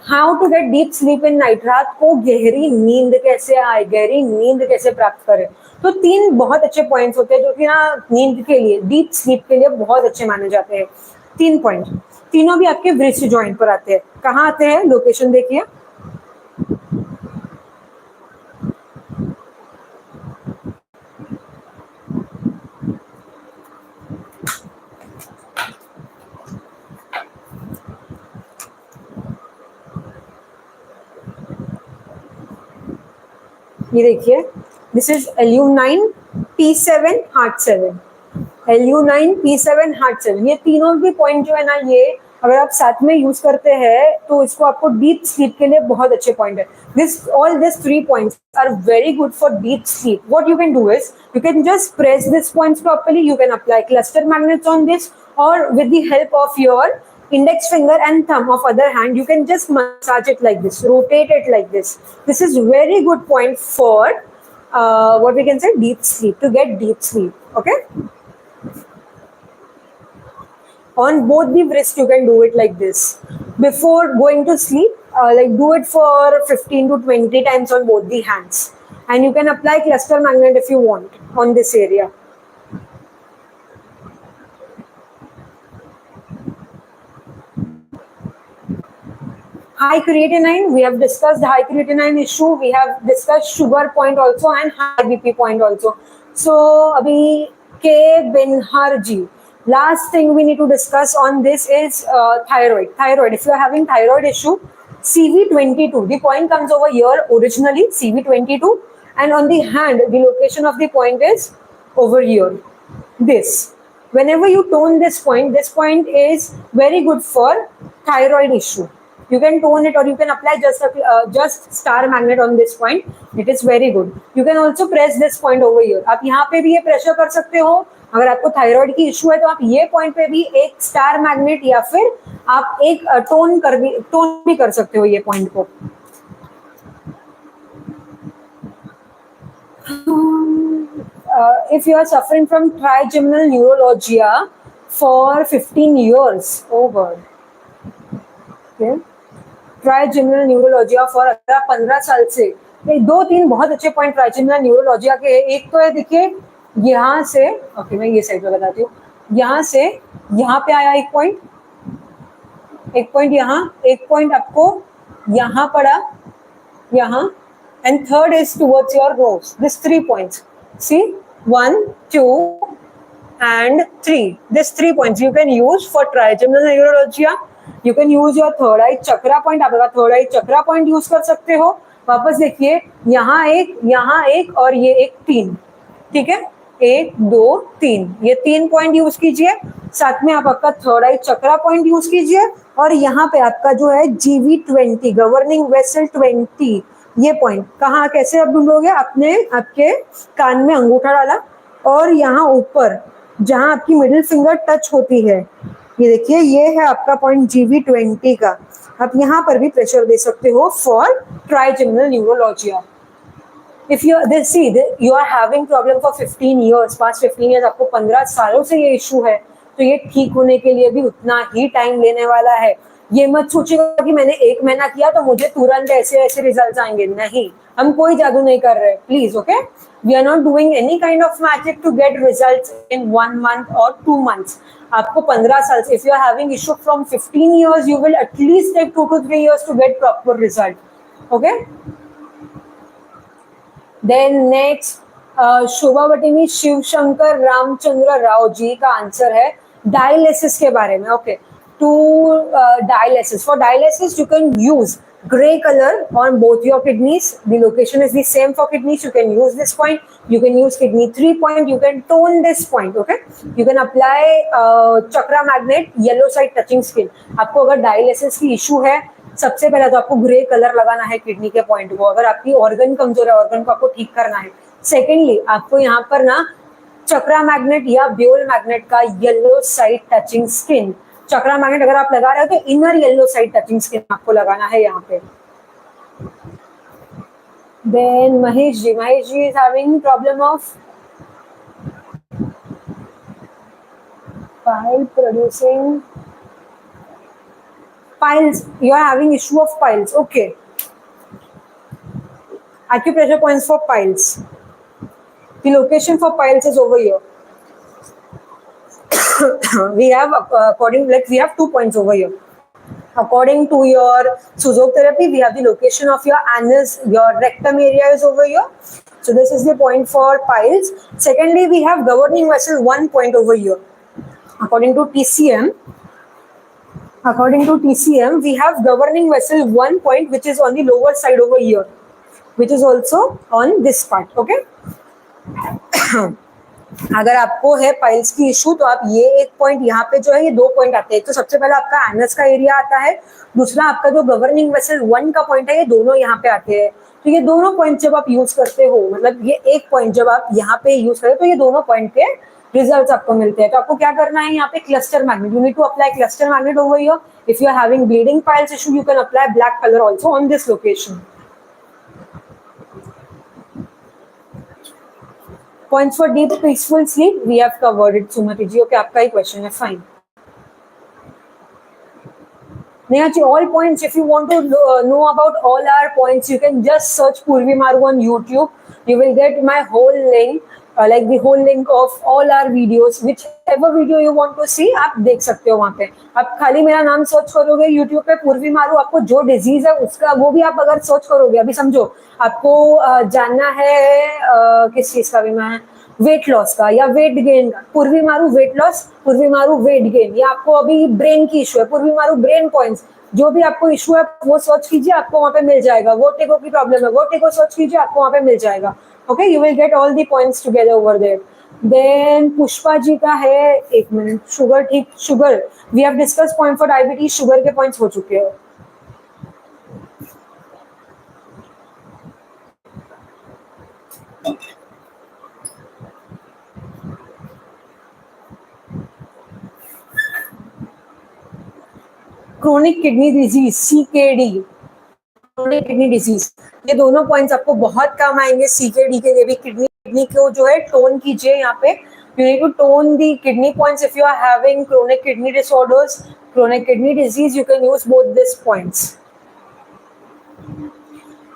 S1: How to get deep sleep in night, रात को गहरी नींद कैसे आए, गहरी नींद कैसे प्राप्त करें। तो 3 बहुत अच्छे पॉइंट्स होते हैं जो कि ना नींद के लिए, डीप स्लीप के लिए बहुत अच्छे माने जाते हैं। 3 पॉइंट, तीनों भी आपके व्रिस्ट जॉइंट पर आते हैं। कहाँ आते हैं, लोकेशन देखिए। ये देखिए, this is LU9 P7 heart 7, LU9 P7 heart 7। ये तीनों भी पॉइंट जो है ना, ये अगर आप साथ में यूज करते हैं तो इसको आपको डीप स्लीप के लिए बहुत अच्छे पॉइंट है। These 3 points are very good for deep sleep. What you can do is you can just press these points properly. You can apply cluster magnets on this, or with the help of your index finger and thumb of other hand, you can just massage it like this, rotate it like this. This is very good point for what we can say deep sleep, to get deep sleep, okay. On both the wrists you can do it like this before going to sleep, like do it for 15 to 20 times on both the hands, and you can apply cluster magnet if you want on this area. High creatinine, we have discussed high creatinine issue, we have discussed sugar point also and high BP point also. So abhi K Benhar ji, last thing we need to discuss on this is thyroid. If you are having thyroid issue, CV22, the point comes over here originally, CV22, and on the hand the location of the point is over here, this. Whenever you tone this point is very good for thyroid issue. You can tone it, or you can apply just star magnet on this point. It is very good. You can also press this point over here. आप यहाँ पे भी ये pressure कर सकते हो। अगर आपको थायराइड की इशू है तो आप ये पॉइंट पे भी एक स्टार मैग्नेट या फिर आप एक टोन भी कर सकते हो ये पॉइंट को। If you are suffering from trigeminal neuralgia for 15 years, oh God, okay. Trigeminal neuralgia for 15 साल से, 2-3 बहुत अच्छे पॉइंट ट्राइजेमिनल न्यूरोलॉजिया के। एक तो है देखिए यहाँ से, ओके मैं ये साइड पे बताती हूँ, यहाँ से यहाँ पे आया एक पॉइंट यहाँ, एक पॉइंट आपको यहाँ पड़ा, यहाँ, and third is towards your nose. This 3 points, see 1, 2 and 3, this 3 points you can use for trigeminal neuralgia. You can use your third eye chakra point, आप अपना third eye chakra point use कर सकते हो। वापस देखिए, यहाँ एक और ये एक 3, ठीक है, 1, 2, 3, ये 3 पॉइंट यूज कीजिए। साथ में आप आपका थर्ड आई चक्रा पॉइंट यूज कीजिए, और यहाँ पे आपका जो है GV20 गवर्निंग वेसल 20, ये पॉइंट कहाँ कैसे आप ढूंढोगे, आपके कान में अंगूठा डाला और यहाँ ऊपर जहाँ आपकी मिडिल फिंगर टच होती है, ये देखिए ये है आपका पॉइंट GV20 का। आप यहाँ पर भी प्रेशर दे सकते हो for trigeminal neuralgia. If you this see you are having problem for 15 years, past 15 years, आपको 15 सालों से ये इशू है, तो ये ठीक होने के लिए भी उतना ही टाइम लेने वाला है. ये मत सोचिएगा कि मैंने 1 महीना किया तो मुझे तुरंत ऐसे ऐसे रिजल्ट आएंगे. नहीं, हम कोई जादू नहीं कर रहे. Please, okay, we are not doing any kind of magic to get results in 1 month और 2 months. आपको 15 साल से, if you are having issue from 15 years, you will at least take 2 to 3 years to get proper result. Okay. Then next, Shobhavatini Shiv Shankar Ramchandra Rao ji का answer है dialysis के बारे में. Okay, to dialysis. For dialysis, you can use gray color on both your kidneys. The location is the same for kidneys. You can use this point. You can use kidney 3 point. You can tone this point. Okay. You can apply chakra magnet, yellow side touching skin. आपको अगर dialysis की issue है, सबसे पहले तो आपको grey colour लगाना है किडनी के पॉइंट को. अगर आपकी ऑर्गन कमजोर है, ऑर्गन को आपको ठीक करना है. सेकेंडली, आपको यहाँ पर ना चक्रा मैग्नेट या ब्यूल मैग्नेट का yellow side touching skin. Chakra magnet अगर आप लगा रहे हो तो inner yellow side touching skin आपको लगाना है यहाँ पे. Then Mahesh ji is having problem of pile producing piles. You are having issue of piles. Okay. Acupressure points for piles. The location for piles is over here. We have we have 2 points over here. According to your Suzhou therapy, we have the location of your anus, your rectum area is over here. So this is the point for piles. Secondly, we have governing vessel 1 point over here. According to TCM, we have governing vessel 1 point, which is on the lower side over here, which is also on this part. Okay. अगर आपको है piles की issue, तो आप ये एक point यहाँ पे जो है, ये 2 पॉइंट आते हैं. तो सबसे पहले आपका एनस का एरिया आता है, दूसरा आपका जो गवर्निंग वेसल 1 का पॉइंट है, ये दोनों यहाँ पे आते हैं. तो ये दोनों पॉइंट जब आप यूज करते हो, मतलब ये एक पॉइंट जब आप यहाँ पे यूज करें, तो ये दोनों पॉइंट के रिजल्ट्स आपको मिलते हैं. तो आपको क्या करना है, यहाँ पे cluster magnet, you need to apply cluster magnet over here. If you are having bleeding piles issue, you can apply black colour also on this location. Points for deep peaceful sleep, we have covered it. Sumati ji, okay, आपका ही question है, fine. Neha ji, all points, if you want to know about all our points, you can just search Purvi Maru on YouTube. You will get my whole link, like the whole link of all our videos. Whichever video you want to see, आप देख सकते हो वहाँ पे. आप खाली मेरा नाम सर्च करोगे YouTube पे पूर्वी मारू, आपको जो डिजीज है उसका वो भी आप अगर सर्च करोगे, अभी समझो आपको जानना है किस चीज का भी, मैं वेट लॉस का या वेट गेन का, पूर्वी मारू वेट लॉस, पूर्वी मारू वेट गेन, या आपको अभी ब्रेन की इशू है, पूर्वी मारू ब्रेन पॉइंट्स. जो भी आपको इशू है वो सर्च कीजिए, आपको वहाँ पे मिल जाएगा. वो टेको की प्रॉब्लम है, वो टेको सर्च कीजिए, आपको वहाँ पे मिल जाएगा. Okay, you will get all the points together over there. Then Pushpa ji का है, एक मिनट, शुगर, ठीक, sugar we have discuss point for diabetes, sugar के पॉइंट्स हो चुके हैं. Chronic kidney disease, CKD, chronic kidney disease, ये दोनों पॉइंट्स आपको बहुत काम आएंगे. सीकेडी के लिए भी किडनी को जो है टोन कीजिए. यहाँ पे you need to tone the kidney points. If you are having chronic kidney disorders, chronic kidney disease, you can use both this points.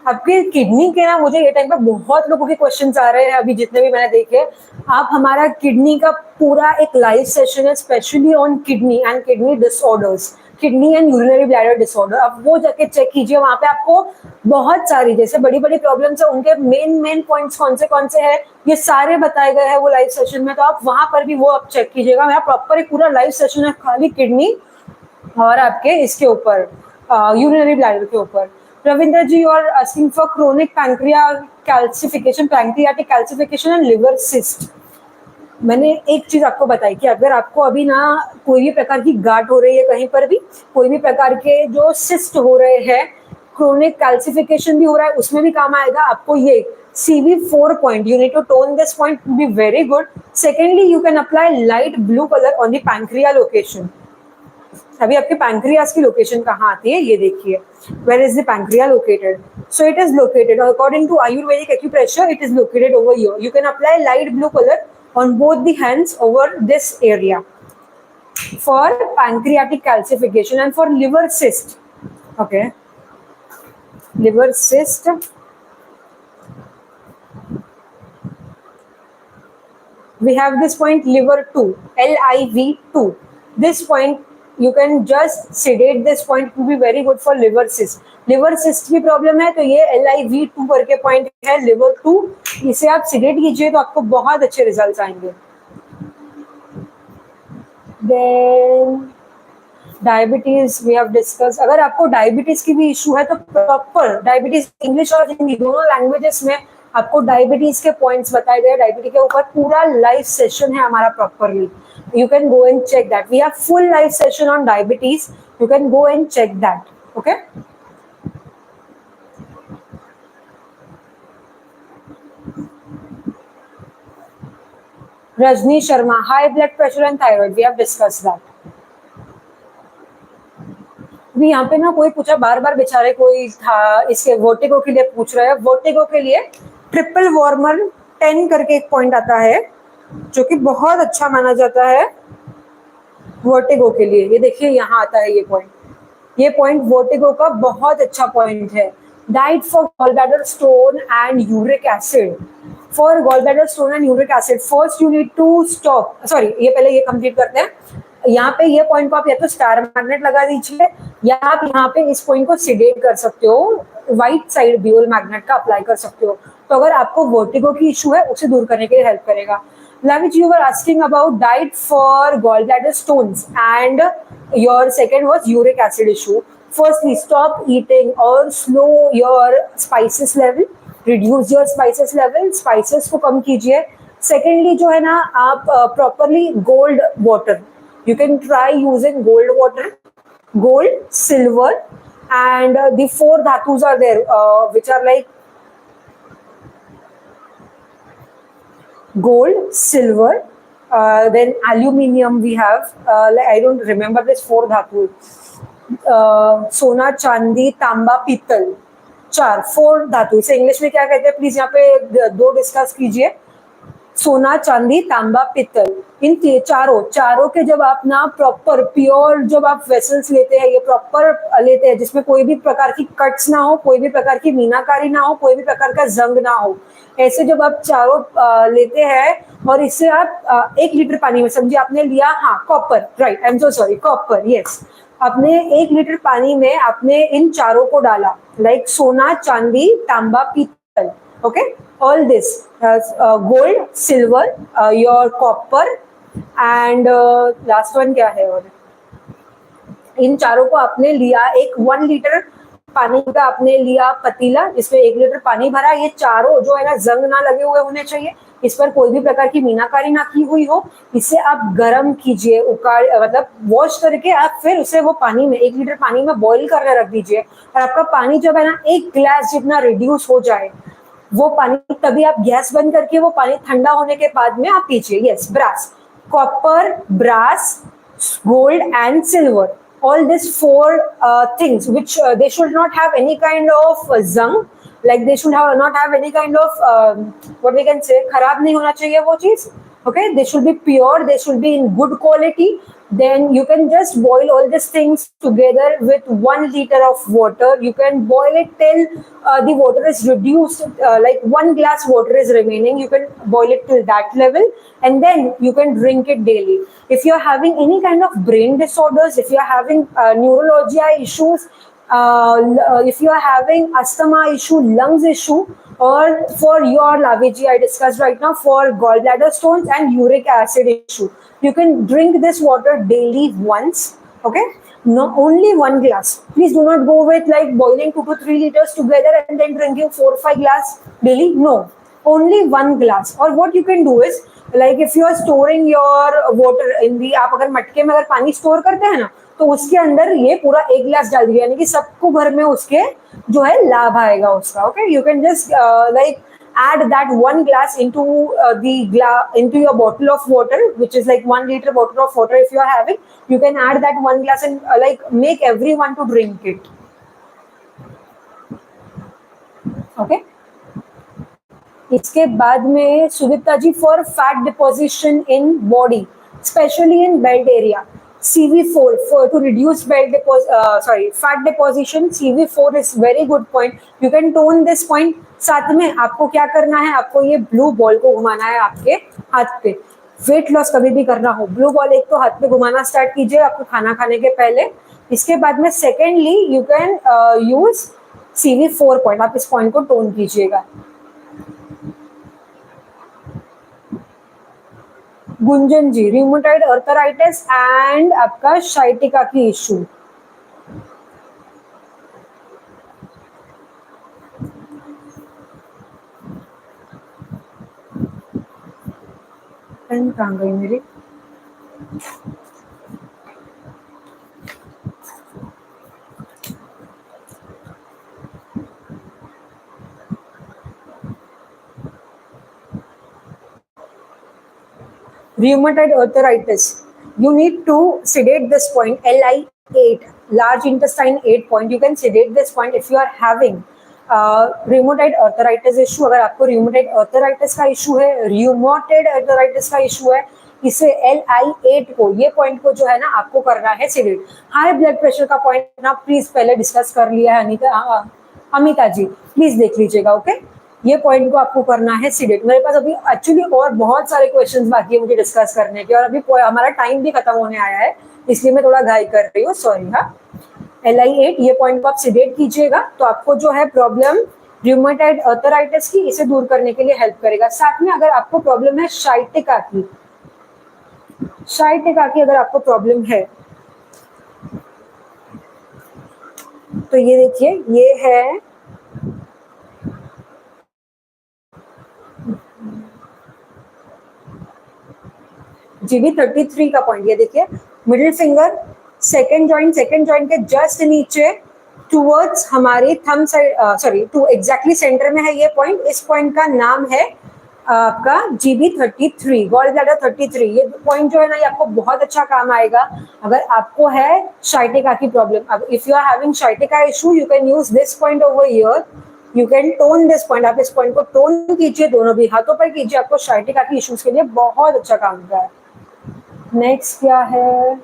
S1: आपके किडनी के ना, मुझे ये टाइम पे बहुत लोगों के क्वेश्चंस आ रहे हैं, अभी जितने भी मैंने देखे. आप हमारा किडनी का पूरा एक लाइव सेशन है specially on kidney and kidney disorders, kidney and urinary bladder disorder. आप वो जाके चेक कीजिए, वहां पे आपको बहुत सारी जैसे बड़ी बड़ी प्रॉब्लम्स है, उनके मेन पॉइंट्स कौन से हैं, ये सारे बताए गए हैं वो लाइव सेशन में. तो आप वहां पर भी वो आप चेक कीजिएगा. मेरा प्रॉपर एक पूरा लाइव सेशन है खाली किडनी और आपके इसके ऊपर यूरिनरी ब्लैडर के ऊपर. Ravindra ji, you are asking for chronic pancreatic calcification and liver cyst. मैंने एक चीज आपको बताई कि अगर आपको अभी ना कोई भी प्रकार की गांठ हो रही है, कहीं पर भी कोई भी प्रकार के जो सिस्ट हो रहे हैं, क्रोनिक कैल्सिफिकेशन भी हो रहा है, उसमें भी काम आएगा आपको ये CV4 point. You need to tone this point to be very good. Secondly, you can apply light blue color on the pancreas location. अभी आपके पैंक्रियास की लोकेशन कहाँ आती है ये देखिए. Where is the pancreas located? So it is located, according to Ayurvedic acupressure, it is located over here. You can apply light blue color on both the hands over this area for pancreatic calcification and for liver cyst. Okay, liver cyst. We have this point liver 2, LIV2. This point you can just sedate this point, it will be very good for liver cyst. Liver cyst की problem है तो ये LIV2 करके point है liver 2, इसे आप सिडेट कीजिए तो आपको बहुत अच्छे रिजल्ट्स आएंगे. Then diabetes we have discuss. अगर आपको डायबिटीज की भी इशू है तो प्रॉपर डायबिटीज इंग्लिश और हिंदी दोनों लैंग्वेजेस में आपको डायबिटीज के पॉइंट्स बताए गए. डायबिटीज के ऊपर पूरा लाइव सेशन है हमारा properly. You can go and check that. We have full live session on diabetes. You can go and check that. Okay. Rajni Sharma, high blood pressure and thyroid, we have discuss that. अभी यहाँ पे ना कोई पूछा बार बार, बेचारे कोई था इसके वर्टिगो के लिए पूछ रहा है. वर्टिगो के लिए ट्रिपल वार्मर 10 करके एक पॉइंट आता है जो कि बहुत अच्छा माना जाता है वर्टिगो के लिए. ये देखिए यहाँ आता है ये पॉइंट. ये पॉइंट वर्टिगो का बहुत अच्छा पॉइंट है. Diet for gallbladder stone and uric acid. For gallbladder stone and uric acid first you need to stop. Sorry, ये पहले ये कंप्लीट करते हैं. यहाँ पे ये पॉइंट को आप या तो स्टार मैग्नेट लगा दीजिए या आप यहाँ पे इस पॉइंट को सिडेट कर सकते हो. वाइट साइड ड्यूल मैग्नेट का अप्लाई कर सकते हो. तो अगर आपको वर्टिगो की इशू है उसे दूर करने के लिए हेल्प करेगा. Lavij, you were asking about diet for gallbladder stones and your second was uric acid issue. Firstly, stop eating or slow your spices level. Reduce your spices level. Spices को कम कीजिए. Secondly, जो है ना आप properly gold water. You can try using gold water, gold, silver, and the 4 dhatus are there, which are like gold, silver, then aluminium we have. I don't remember this 4 dhatu. सोना, चांदी, तांबा, पीतल, 4 धातु. इसे इंग्लिश में क्या कहते हैं प्लीज यहाँ पे 2 डिस्कस कीजिए. सोना, चांदी, तांबा, पित्तल, इन चारों के जब आप ना प्रॉपर प्योर जब आप वेसल्स लेते हैं, ये प्रॉपर लेते हैं जिसमें कोई भी प्रकार की कट्स ना हो, कोई भी प्रकार की मीनाकारी ना हो, कोई भी प्रकार का जंग ना हो, ऐसे जब आप चारों लेते हैं और इससे आप 1 लीटर पानी में, समझिए आपने लिया, हाँ copper, right, I am so sorry, copper, yes, आपने 1 लीटर पानी में आपने इन चारों को डाला, लाइक सोना, चांदी, तांबा, पीतल, okay, all this gold, silver, your copper and last one क्या है, और इन चारों को आपने लिया, एक 1 लीटर पानी का आपने लिया पतीला जिसमें 1 लीटर पानी भरा. ये चारों जो है ना जंग ना लगे हुए होने चाहिए, इस पर कोई भी प्रकार की मीनाकारी ना की हुई हो. इसे आप गर्म कीजिए, मतलब वॉश करके आप फिर उसे वो पानी में 1 लीटर पानी में बॉईल करके रख दीजिए. और आपका पानी जब है ना 1 गिलास जितना रिड्यूस हो जाए वो पानी, तभी आप गैस बंद करके वो पानी ठंडा होने के बाद में आप पीजिए. Yes, brass, copper, brass, gold and silver, all these 4 things which they should not have any kind of zang, like they should not have any kind of what we can say, खराब नहीं होना चाहिए वो चीज. Okay, they should be pure, they should be in good quality. Then you can just boil all these things together with 1 liter of water. You can boil it till the water is reduced, like 1 glass water is remaining. You can boil it till that level and then you can drink it daily. If you're having any kind of brain disorders, if you're having neurologia issues, if you are having asthma issue, lungs issue, or for your Laviji I discussed right now for gallbladder stones and uric acid issue, you can drink this water daily once. Okay, no, only 1 glass. Please do not go with like boiling 2 to 3 liters together and then drinking 4 or 5 glass daily. No, only 1 glass. Or what you can do is, like if you are storing your water in the, आप अगर मटके में अगर पानी store करते हैं ना तो उसके अंदर ये पूरा 1 गिलास डाल दिया, यानी कि सबको घर में उसके जो है लाभ आएगा उसका. Okay, you can just like add that 1 glass into into your bottle of water, which is like 1 liter bottle of water. If you are having, you can add that 1 glass and like make everyone to drink it. Okay इसके बाद में Sudipta ji, for fat deposition in body specially in belt area CV4 for to reduce fat deposition. CV4 is very good point. You can tone this point. साथ में आपको क्या करना है, आपको ये ब्लू बॉल को घुमाना है आपके हाथ पे. वेट लॉस कभी भी करना हो, ब्लू बॉल एक तो हाथ पे घुमाना स्टार्ट कीजिए आपको खाना खाने के पहले. इसके बाद में secondly you can use CV4 point. आप इस पॉइंट को टोन कीजिएगा. गुंजन जी, रिमोटाइड अर्थराइटिस एंड आपका शाइटिका की इश्यू. पेन कहाँ गई मेरी? Rheumatoid arthritis, you need to sedate this point, LI8, large intestine 8 point. You can sedate this point if you are having rheumatoid arthritis issue. अगर आपको rheumatoid arthritis का issue है, rheumatoid arthritis का issue है, इसे LI8 को, ये point को जो है ना आपको करना है sedate. हाई ब्लड प्रेशर का पॉइंट ना प्लीज पहले डिस्कस कर लिया है अमिता जी, प्लीज देख लीजिएगा. ओके ये पॉइंट को आपको करना है सीडेट. मेरे पास अभी एक्चुअली और बहुत सारे क्वेश्चंस बाकी है मुझे डिस्कस करने के, और अभी हमारा टाइम भी खत्म होने आया है, इसलिए मैं थोड़ा घाई कर रही हूँ, सॉरी. हाँ LI8 ये पॉइंट को आप सीडेट कीजिएगा तो आपको जो है प्रॉब्लम रूमेटॉइड आर्थराइटिस की, इसे दूर करने के लिए हेल्प करेगा. साथ में अगर आपको प्रॉब्लम है शाइटिका की अगर आपको प्रॉब्लम है तो ये देखिए, ये है GB33 का पॉइंट. ये देखिए मिडिल फिंगर सेकंड जॉइंट के जस्ट नीचे टुवर्ड्स हमारी thumb side, sorry to exactly centre में है ये पॉइंट. इस पॉइंट का नाम है आपका GB33, गॉल ब्लैडर 33. ये पॉइंट जो है ना ये आपको बहुत अच्छा काम आएगा अगर आपको है शाइटिका की प्रॉब्लम. अब if you are having sciatica issue you can use this point over here. You can tone this point. आप इस पॉइंट को टोन कीजिए, दोनों भी हाथों पर कीजिए, आपको शाइटिका की इश्यूज के लिए बहुत अच्छा काम होगा. नेक्स्ट क्या है,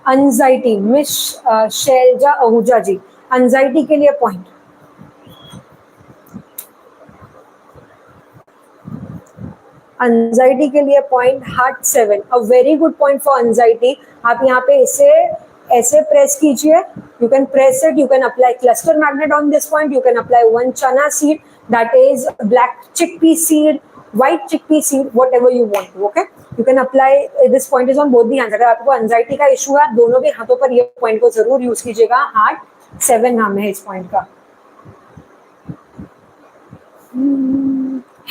S1: एंजाइटी. मिस शैलजा आहूजा जी, एंजाइटी के लिए पॉइंट. एंजाइटी के लिए point heart 7, a very good point for anxiety. आप यहाँ पे इसे ऐसे प्रेस कीजिए. You can press it. You can apply cluster magnet on this point. You can apply one चना seed, that is black chickpea seed, white chickpea seed, whatever you want to. Okay, you can apply this point is on both the hands. अगर आपको anxiety का issue है दोनों भी हाथों पर ये पॉइंट को जरूर यूज कीजिएगा. हार्ट 7 नाम है इस पॉइंट का.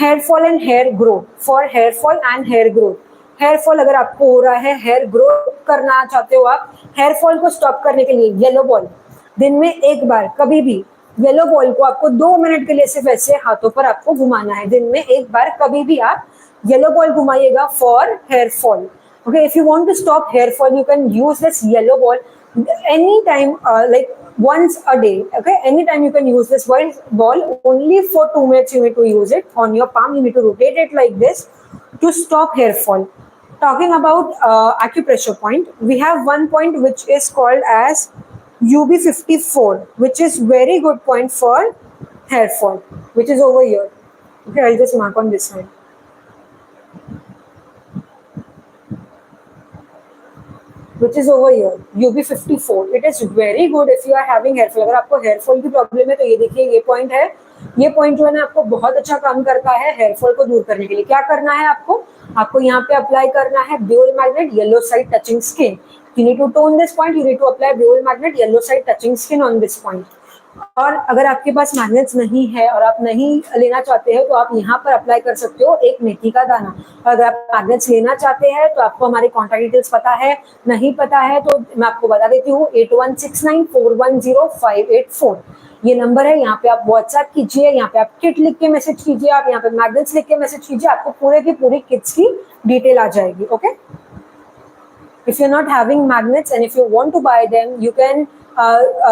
S1: Hair fall and hair growth, for hair fall and hair growth. Hair fall अगर आपको हो रहा है, हेयर ग्रोथ करना चाहते हो आप, हेयर फॉल को स्टॉप करने के लिए येलो बॉल दिन में एक बार, कभी भी येलो बॉल को आपको 2 मिनट के लिए सिर्फ ऐसे हाथों पर आपको घुमाना है. दिन में एक बार कभी भी आप येलो बॉल घुमाइएगा for hair fall. Okay, if you want to stop hair fall you can use this yellow ball any time, like once a day. Okay, anytime you can use this ball. Only for 2 minutes you need to use it on your palm. You need to rotate it like this to stop hair fall. Talking about acupressure point, we have one point which is called as UB54, which is very good point for hair fall, which is over here. Okay, I'll just mark on this side. Which is over here, UB54. It is very good if you are having hair fall. अगर आपको hair fall की problem है तो ये देखिए ये point है. ये पॉइंट जो है ना आपको बहुत अच्छा काम करता है हेयर फॉल को दूर करने के लिए. क्या करना है आपको यहाँ पे अप्लाई करना है ब्यूल magnet yellow side touching skin. You need to tone this point. You need to apply Buell magnet yellow side touching skin on this point. और अगर आपके पास मैग्नेट्स नहीं है और आप नहीं लेना चाहते हैं तो आप यहाँ पर अप्लाई कर सकते हो एक मेथी का दाना. और अगर आप मैग्नेट्स लेना चाहते हैं तो आपको हमारे कॉन्टैक्ट डिटेल्स पता है, नहीं पता है तो मैं आपको बता देती हूँ. 8169410584 ये नंबर है. यहाँ पे आप व्हाट्सएप कीजिए, यहाँ पे आप किट लिख के मैसेज कीजिए, आप यहाँ पे मैग्नेट्स लिख के मैसेज कीजिए, आपको पूरे की पूरी किट्स की डिटेल आ जाएगी. Okay, if you're not having magnets and if you want to buy them you can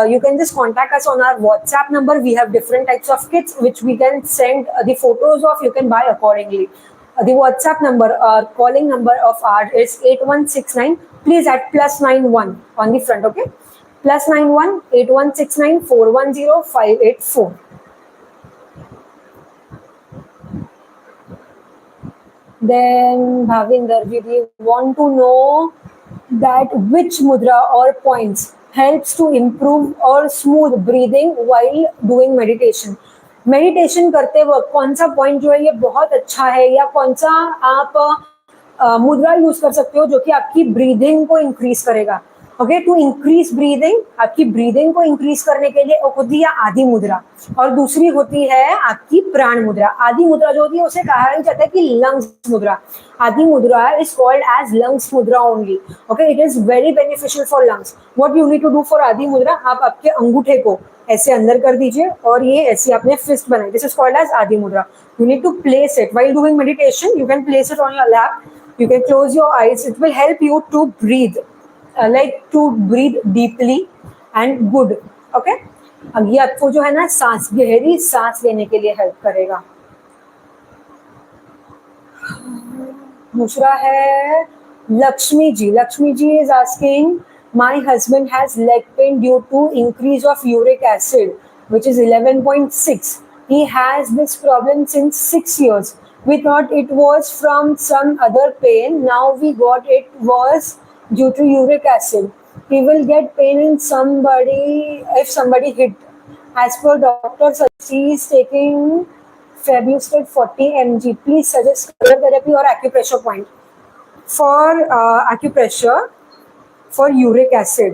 S1: you can just contact us on our WhatsApp number. We have different types of kits which we can send the photos of. You can buy accordingly. The WhatsApp number, calling number of ours is 8169. Please add +91 on the front, okay? +91 8169 410 584. Then Bhavinder, we want to know that which mudra or points helps to improve or smooth breathing while doing meditation. Meditation करते वक्त कौन सा point जो है ये बहुत अच्छा है, या कौन सा आप मुद्रा यूज कर सकते हो जो कि आपकी ब्रीदिंग को इंक्रीज करेगा. ओके, टू इंक्रीज ब्रीदिंग, आपकी ब्रीदिंग को इंक्रीज करने के लिए एक होती है आदि मुद्रा और दूसरी होती है आपकी प्राण मुद्रा. आदि मुद्रा जो होती है उसे कहा जाता है कि lungs mudra. Adi mudra is called as lungs mudra only. Okay, it is very beneficial for lungs. What you need to do for Adi mudra, आप आपके अंगूठे को ऐसे अंदर कर दीजिए और ये ऐसे आपने फिस्ट बनाई. This is called as Adi mudra. You need to place it while doing meditation. You can place it on your lap. You can close your eyes. It will help you to breathe, to breathe deeply and good. Okay. अब ये आपको जो है ना सांस, गहरी सांस लेने के लिए हेल्प करेगा. दूसरा है Lakshmi ji. Lakshmi ji is asking, my husband has leg pain due to increase of uric acid, which is 11.6. He has this problem since 6 years. We thought it was from some other pain. Now we got it was due to uric acid. He will get pain in if somebody hit. As per doctor, he is taking Febustead 40 mg. Please suggest color therapy or acupressure point. For acupressure for uric acid.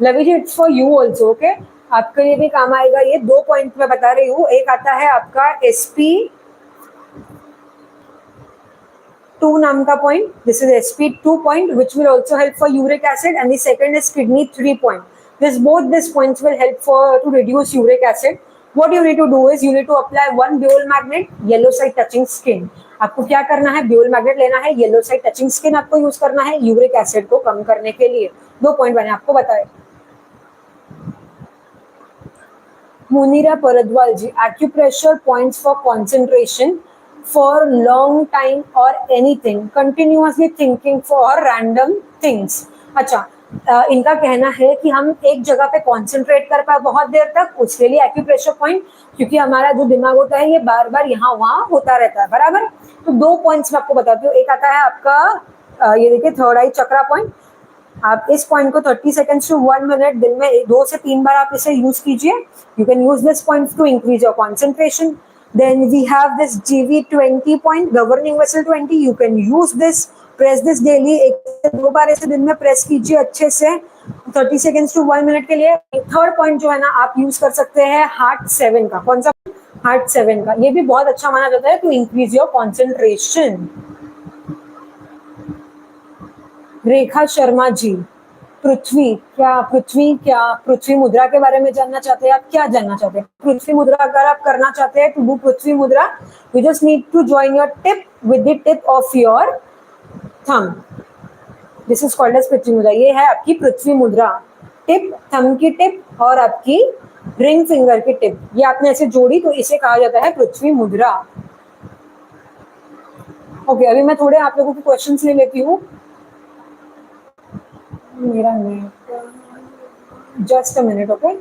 S1: Lavi ji, it's for you also. Okay, आपके लिए भी काम आएगा. ये 2 point मैं बता रही हूँ. एक आता है आपका SP2 नाम का point. This is SP2 point which will also help for uric acid, and the second is kidney 3 point. Both these points will help to reduce uric acid. What you need to do is you need to apply one Biol magnet, yellow side touching skin. आपको क्या करना है, Biol magnet लेना है, yellow side touching skin आपको use करना है uric acid को कम करने के लिए. 2 पॉइंट मैंने आपको बताए. Munira Paradwal ji, acupressure points for concentration for long time or anything, continuously thinking for random things. अच्छा, इनका कहना है कि हम एक जगह पे कॉन्सेंट्रेट कर पाए बहुत देर तक, उसके लिए एक्यूप्रेशर पॉइंट, क्योंकि हमारा जो दिमाग होता है ये बार बार यहाँ वहाँ होता रहता है. बराबर. तो 2 पॉइंट्स मैं आपको बताती हूँ. एक आता है आपका ये देखिए थर्ड आई चक्रा पॉइंट. आप इस पॉइंट को 30 सेकेंड्स टू 1 मिनट दिन में 2 से 3 बार आप इसे यूज कीजिए. You can use this point two increase your concentration. Then we have this GV20 point, governing vessel 20. You can use this, press this daily. 1 से 2 बार ऐसे दिन में प्रेस कीजिए अच्छे से 30 सेकेंड्स टू 1 मिनट के लिए. थर्ड पॉइंट जो है ना आप यूज कर सकते हैं हार्ट 7 का. कौन सा? हार्ट 7 का. ये भी बहुत अच्छा माना जाता है to increase your concentration. Rekha Sharma ji, पृथ्वी मुद्रा के बारे में जानना चाहते हैं. आप क्या जानना चाहते हैं? पृथ्वी मुद्रा अगर आप करना चाहते हैं, to do Prithvi mudra, you just need to join your tip with the tip of your thumb. This is called as Prithvi mudra. ये है आपकी पृथ्वी मुद्रा. टिप, थंब की टिप और आपकी रिंग फिंगर की टिप, ये आपने ऐसे जोड़ी तो इसे कहा जाता है पृथ्वी मुद्रा. ओके, अभी मैं थोड़े आप लोगों के क्वेश्चंस ले लेती हूँ. मेरा net, just a minute. Okay,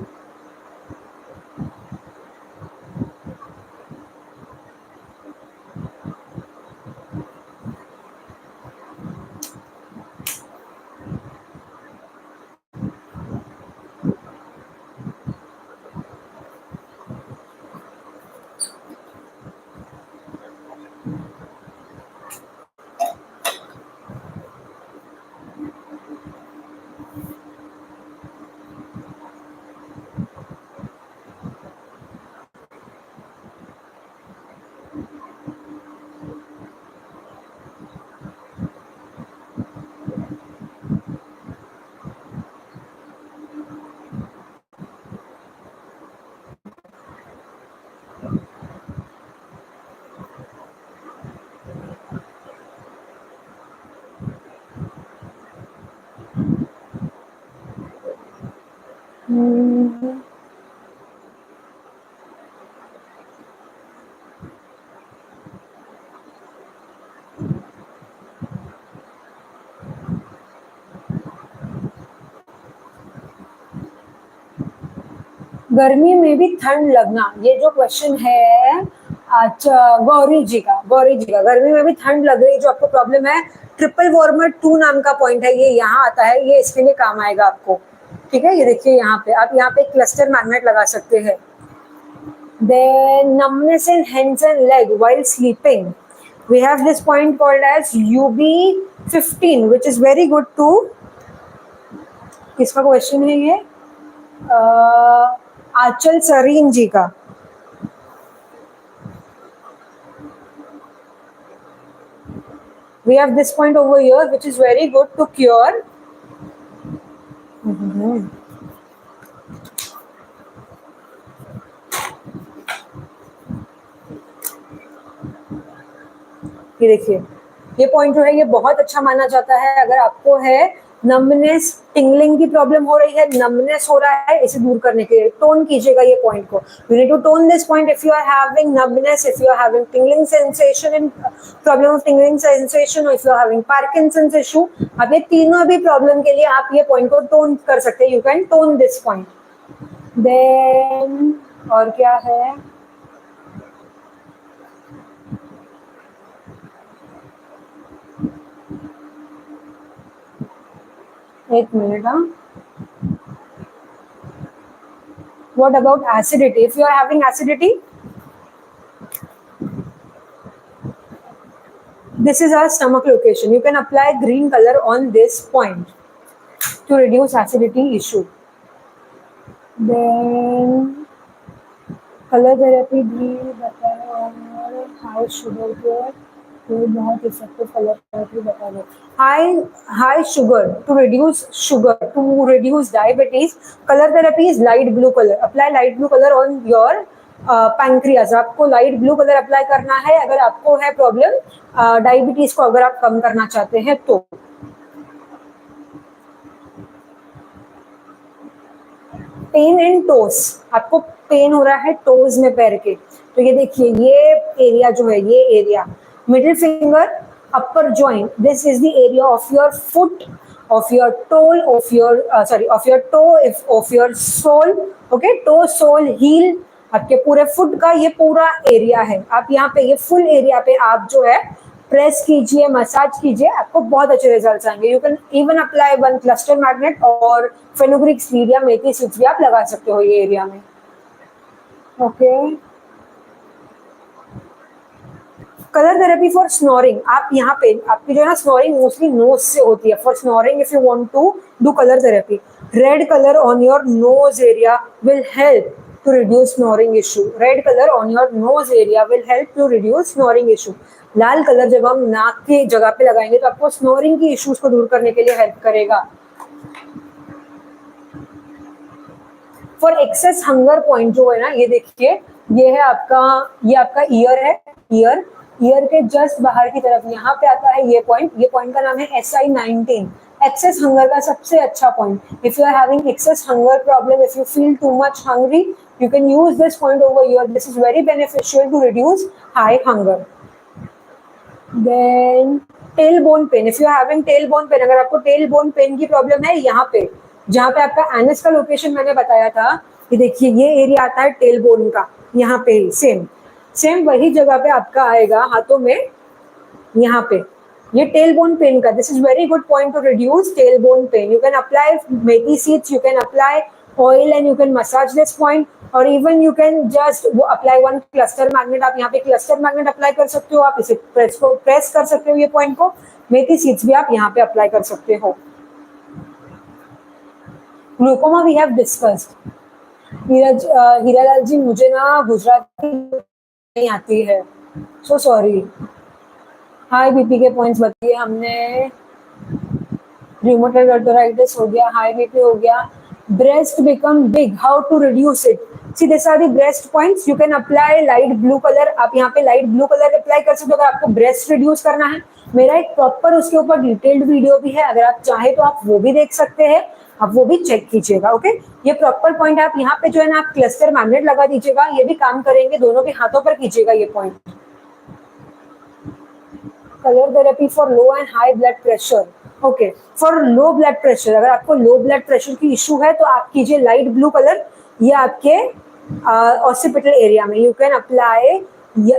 S1: गर्मी में भी ठंड लगना, ये जो क्वेश्चन है, अच्छा गौरी जी का, गर्मी में भी ठंड लग रही, जो आपको प्रॉब्लम है, ट्रिपल वार्मर 2 नाम का पॉइंट है, ये यहाँ आता है, ये इसके लिए काम आएगा आपको, ठीक है। ये देखिए यहाँ पे आप यहाँ पे क्लस्टर मैग्नेट लगा सकते हैं। Then numbness in hands and leg while sleeping, we have this point called as UB15 which is very good to, किसका क्वेश्चन है ये, आंचल सरीन जी का। We have this point over here which is very good to cure ये देखिए, ये point जो है ये बहुत अच्छा माना जाता है। अगर आपको है नमनेस, टिंगलिंग की प्रॉब्लम हो रही है, नमनेस हो रहा है, इसे दूर करने के लिए टोन कीजिएगा ये पॉइंट को। You need to tone this point if you are having numbness, if you are having tingling sensation in problem of tingling sensation, और if you are having Parkinson's issue, आप ये तीनों भी प्रॉब्लम के लिए आप ये पॉइंट को टोन कर सकते हैं। You can tone this point. Then और क्या है, एक मिनट, हाँ। What about acidity? If you are having acidity, this is our stomach location. You can apply green color on this point to reduce acidity issue. Then color therapy भी बताया, और high sugar के बहुत effective colour therapy बता दो। High sugar to reduce diabetes, colour therapy is light blue colour. Apply light blue colour on your pancreas. आपको light blue colour apply करना है अगर आपको है प्रॉब्लम डायबिटीज को अगर आप कम करना चाहते हैं तो। पेन इन टोस, आपको पेन हो रहा है टोज में पैर के, तो ये देखिए ये एरिया जो है, ये area middle finger, upper joint, this is the area of your foot, of your toe, of your toe, of your sole, okay, toe, sole, heel, आपके पूरे फुट का ये पूरा एरिया है। आप यहाँ पे ये फुल एरिया पे आप जो है प्रेस कीजिए, मसाज कीजिए, आपको बहुत अच्छे रिजल्ट्स आएंगे। You can even apply 1 cluster magnet और फेनुग्रीक सीड या मेथी सीड्स भी आप लगा सकते हो ये एरिया में, okay. Colour therapy for snoring, आप यहाँ पे आपकी जो है ना स्नोरिंग मोस्टली नोज से होती है। For snoring if you want to do colour therapy, red colour on your nose area will help to reduce snoring issue. Red colour on your nose area will help to reduce snoring issue. लाल colour जब हम नाक की जगह पे लगाएंगे तो आपको स्नोरिंग की इश्यूज को दूर करने के लिए हेल्प करेगा। फॉर एक्सेस हंगर पॉइंट जो है ना, ये देखिए ये है आपका, ये आपका ईयर है, ईयर के जस्ट बाहर की तरफ यहाँ पे आता है ये पॉइंट का नाम है SI19, एक्सेस हंगर का सबसे अच्छा point. If you are having excess hunger problem, if you feel too much hungry, you can use this point over here. This is very beneficial to reduce high hunger. Then tail bone pain, if you are having tail bone pain, अगर आपको tail bone pain की problem है, यहाँ पे जहाँ पे आपका anus का लोकेशन मैंने बताया था, ये देखिए ये एरिया आता है टेल बोन का, यहाँ पे सेम वही जगह पे आपका आएगा हाथों में, यहाँ पे ये टेल बोन पेन का। This is very good point two reduce tell bone pen. You can apply methi seeds, you can apply oil and you can massage this point, और इवन यू कैन जस्ट वो apply 1 cluster magnet. आप यहाँ पे cluster magnet apply कर सकते हो, आप इसे प्रेस कर सकते हो ये पॉइंट को। मेथी सीड्स भी आप यहाँ पे अप्लाई कर सकते हो। Glaucoma we have discussed. Hiralal ji, मुझे ना गुजराती नहीं आती है, सो सॉरी। हाई बीपी के पॉइंट्स बताइए हमने। रूमेटॉइड आर्थराइटिस हो गया, हाई बीपी हो गया, breast become big, how to reduce it. See this are the breast points, you can apply light blue colour, आप यहाँ पे लाइट ब्लू कलर अप्लाई कर सकते हो अगर आपको ब्रेस्ट रिड्यूस करना है। मेरा एक प्रॉपर उसके ऊपर डिटेल्ड वीडियो भी है, अगर आप चाहे तो आप वो भी देख सकते हैं, आप वो भी चेक कीजिएगा। ओके, ये प्रॉपर पॉइंट आप यहाँ पे जो है ना आप क्लस्टर मैग्नेट लगा दीजिएगा, ये भी काम करेंगे, दोनों भी हाथों पर कीजिएगा ये point. Colour therapy for low and high blood pressure, okay, for low blood pressure, अगर आपको लो ब्लड प्रेशर की इशू है तो आप कीजिए लाइट ब्लू कलर, ये आपके ऑक्सीपिटल एरिया में, you can apply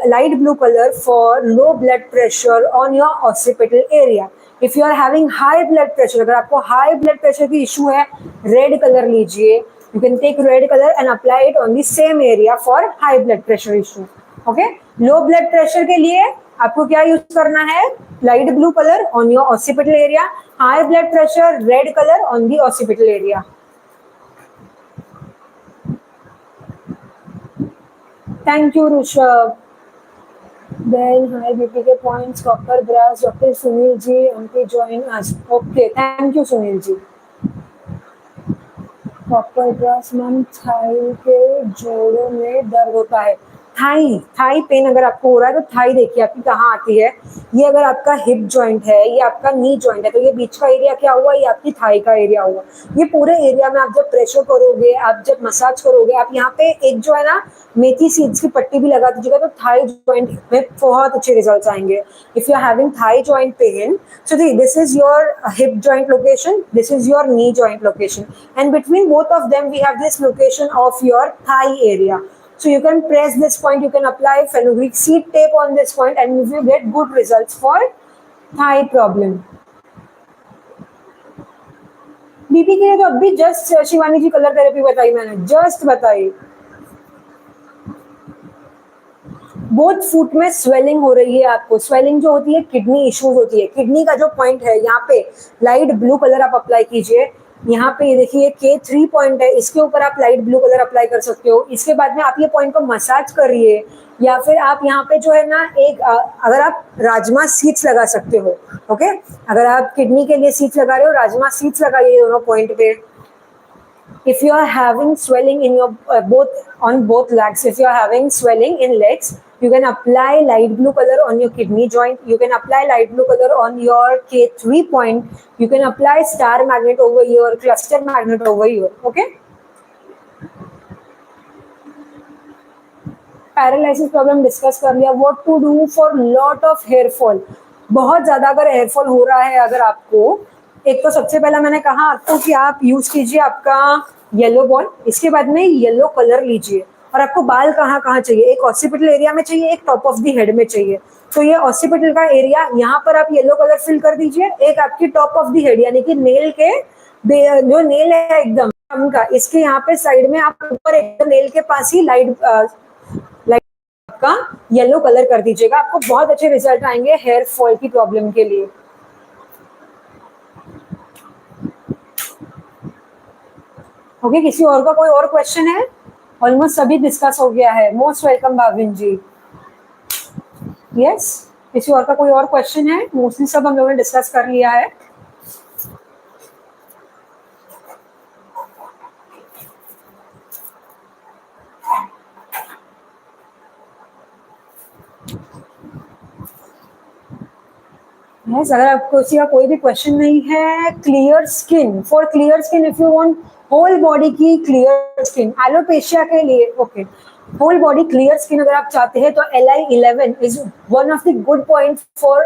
S1: light blue color for low blood pressure on your occipital area. If you are having high blood pressure, अगर आपको high blood pressure की issue है, red color लीजिए, you can take red color and apply it on the same area for high blood pressure issue. Okay? Low blood pressure के लिए आपको क्या use करना है, light blue color on your occipital area, high blood pressure red color on the occipital area. Thank you, Rishabh. Then hi BP के points, copper brass, Dr. Sunil ji, MP join us. Okay, thank you Sunil ji. Copper brass ma'am thigh के जोड़ों में दर्द होता है, Thai pen अगर आपको हो रहा है तो थाई देखिए आपकी कहाँ आती है, ये अगर आपका हिप जॉइंट है, ये आपका नी जॉइंट है, तो ये बीच का एरिया क्या हुआ, ये आपकी थाई का एरिया हुआ। ये पूरे एरिया में आप जब प्रेशर करोगे, आप जब मसाज करोगे, आप यहाँ पे एक जो है ना मेथी सीड्स की पट्टी भी लगा दीजिएगा तो थाई जॉइंट में बहुत अच्छे रिजल्ट आएंगे। If you are having thigh joint pain, so this is your hip joint location, this is your knee joint location, and between both of them we have this location of your thigh area. So you can press this point, you can apply fenugreek seed tape on this point and you will get good results for thigh problem. BP के लिए तो अभी just Shivani जी colour therapy बताई मैंने, just बताई। Both foot में swelling हो रही है आपको, स्वेलिंग जो होती है किडनी इश्यूज होती है, किडनी का जो पॉइंट है यहाँ पे लाइट ब्लू कलर आप अप्लाई कीजिए, यहाँ पे ये देखिए K3 पॉइंट है, इसके ऊपर आप लाइट ब्लू कलर अप्लाई कर सकते हो। इसके बाद में आप ये पॉइंट को मसाज करिए, या फिर आप यहाँ पे जो है ना एक अगर आप राजमा सीड्स लगा सकते हो, ओके, अगर आप किडनी के लिए सीड्स लगा रहे हो राजमा सीड्स लगाइए दोनों पॉइंट पे। If you are having swelling in your both legs, if you are having swelling in legs, you can apply light blue color on your kidney joint, you can apply light blue color on your K3 point, you can apply star magnet over here, cluster magnet over here. Okay, paralysis problem discuss कर लिया। What to do for lot of hair fall, बहुत ज्यादा अगर hair fall हो रहा है अगर आपको, एक तो सबसे पहला मैंने कहा आपको कि आप यूज कीजिए आपका येलो बॉल, इसके बाद में येलो कलर लीजिए, और आपको बाल कहाँ कहाँ चाहिए, एक ऑक्सीपिटल एरिया में चाहिए, एक टॉप ऑफ द हेड में चाहिए, तो ये ऑक्सीपिटल का एरिया यहाँ पर आप येलो कलर फिल कर दीजिए, एक आपकी टॉप ऑफ द हेड यानी कि नेल के जो नेल है एकदम का, इसके यहाँ पे साइड में आप ऊपर एकदम नेल के पास ही लाइट का येलो कलर कर दीजिएगा, आपको बहुत अच्छे रिजल्ट आएंगे हेयर फॉल की प्रॉब्लम के लिए। ओके, किसी और का कोई और क्वेश्चन है? ऑलमोस्ट सभी डिस्कस हो गया है। मोस्ट वेलकम भाविन जी। यस, किसी और का कोई और क्वेश्चन है? मोस्टली सब हम लोगों ने डिस्कस कर लिया है। Yes, अगर आपको किसी का कोई भी क्वेश्चन नहीं है, clear skin, for clear skin if you want whole body की क्लियर स्किन, एलोपेशिया के लिए, okay, whole body clear skin अगर आप चाहते हैं तो LI11 is one of the good point for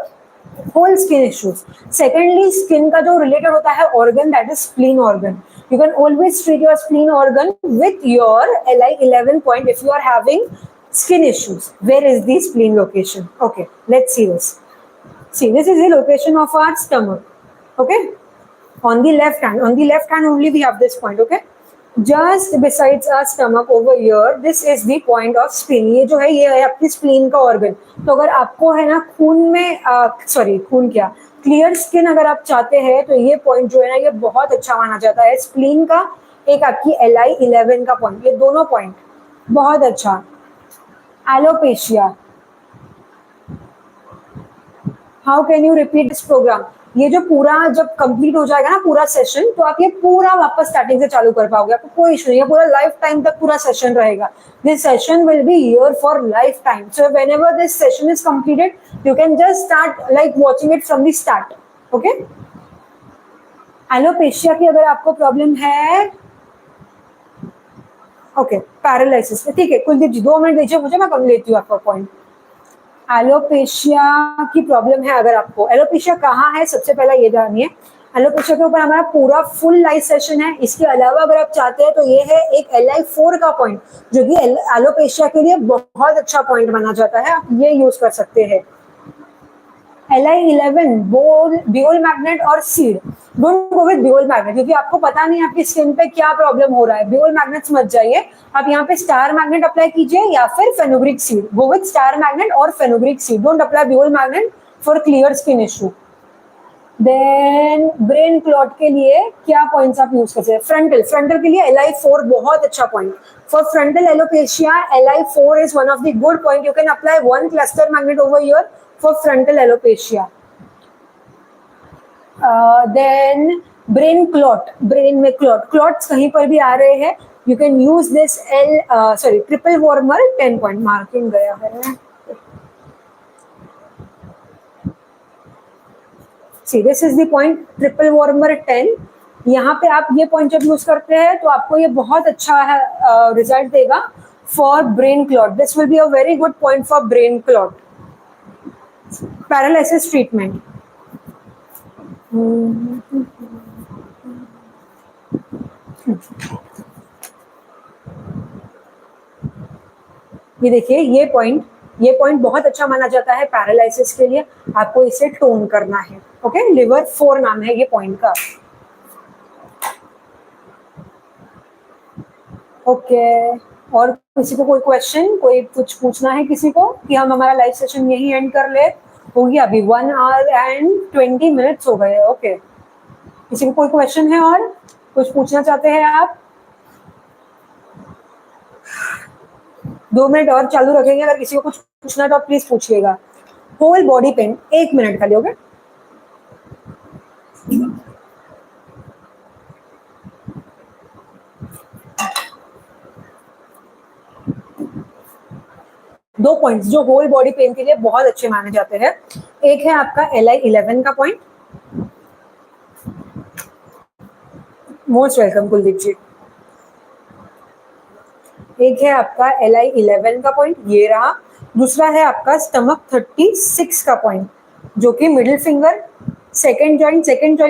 S1: whole skin issues. Secondly, skin का जो रिलेटेड होता है organ, that is spleen organ, you can always treat your spleen organ with your LI11 point if you are having skin issues. Where is the spleen location? Okay, let's see this. See, this is the location of our stomach. Okay, on the left hand only we have this point. Okay, just besides our stomach over here, this is the point of spleen. ये जो है, ये है आपकी spleen का organ. तो अगर आपको है ना खून में खून क्या, क्लियर स्किन अगर आप चाहते हैं तो ये पॉइंट जो है ना ये बहुत अच्छा माना जाता है, स्प्लीन का, एक आपकी LI11 का पॉइंट, ये दोनों पॉइंट बहुत अच्छा। Alopecia. How can you repeat this program? ये जो पूरा जब कंप्लीट हो जाएगा ना पूरा सेशन, तो आप ये पूरा वापस स्टार्टिंग से चालू कर पाओगे, आपको कोई इशू नहीं है, पूरा लाइफ टाइम तक पूरा सेशन रहेगा. This session will be here for life time. So whenever this session is completed you can just start like watching it from the start. Okay. Alopecia की अगर आपको प्रॉब्लम है, ओके, पैरालिसिस, ठीक है. कुलदीप जी 2 minute दीजिए मुझे, मैं कर लेती हूँ आपका पॉइंट. एलोपेशिया की प्रॉब्लम है अगर आपको, एलोपेशिया कहाँ है सबसे पहला ये जानिए. एलोपेशिया के ऊपर हमारा पूरा फुल लाइव सेशन है. इसके अलावा अगर आप चाहते हैं तो ये है एक LI4 का पॉइंट, जो कि एलोपेशिया के लिए बहुत अच्छा पॉइंट माना जाता है, आप ये यूज कर सकते हैं. LI11 बियोल मैग्नेट और seed. Don't go with Biol magnet, क्योंकि आपको पता नहीं आपकी स्किन पे क्या प्रॉब्लम हो रहा है. बियोल मैग्नेट्स मत जाइए, आप यहाँ पे स्टार मैग्नेट अप्लाई कीजिए या फिर fenugreek seed. Go with star magnet और fenugreek seed. Don't apply Biol magnet for clear skin issue. Then brain clot के लिए क्या पॉइंट्स आप यूज कर सकते हैं. फ्रंटल के लिए LI4 बहुत अच्छा point. For frontal alopecia LI4 is one of the good point. You can apply 1 cluster magnet over here for frontal alopecia. Then brain clot, brain में clots कहीं पर भी आ रहे हैं, you can use this triple warmer 10 point marking गया है. See, this is the point triple warmer 10. यहाँ पे आप ये पॉइंट जब यूज करते हैं तो आपको ये बहुत अच्छा है रिजल्ट देगा for brain clot. This will be a very good point for brain clot. Paralysis treatment. ये देखिए, ये पॉइंट बहुत अच्छा माना जाता है पैरालिसिस के लिए. आपको इसे टोन करना है. ओके, लिवर 4 नाम है ये पॉइंट का. ओके, और किसी को कोई क्वेश्चन, कोई कुछ पूछना है किसी को, कि हम हमारा लाइव सेशन यही एंड कर ले. हो गया, अभी 1 hour and 20 minutes हो गए. ओके, किसी को कोई क्वेश्चन है और कुछ पूछना चाहते हैं आप? 2 मिनट और चालू रखेंगे, अगर किसी को कुछ पूछना है तो आप प्लीज पूछिएगा. होल बॉडी पेन 1 मिनट खाली. हो गया. दो पॉइंट्स जो होल बॉडी पेन के लिए बहुत अच्छे माने जाते हैं. एक है आपका LI11 का पॉइंट. मोस्ट वेलकम कुलदीप जी. एक है आपका LI11 का पॉइंट, ये रहा. दूसरा है आपका स्टमक 36 का पॉइंट, जो कि मिडिल फिंगर सेकेंड जॉइंट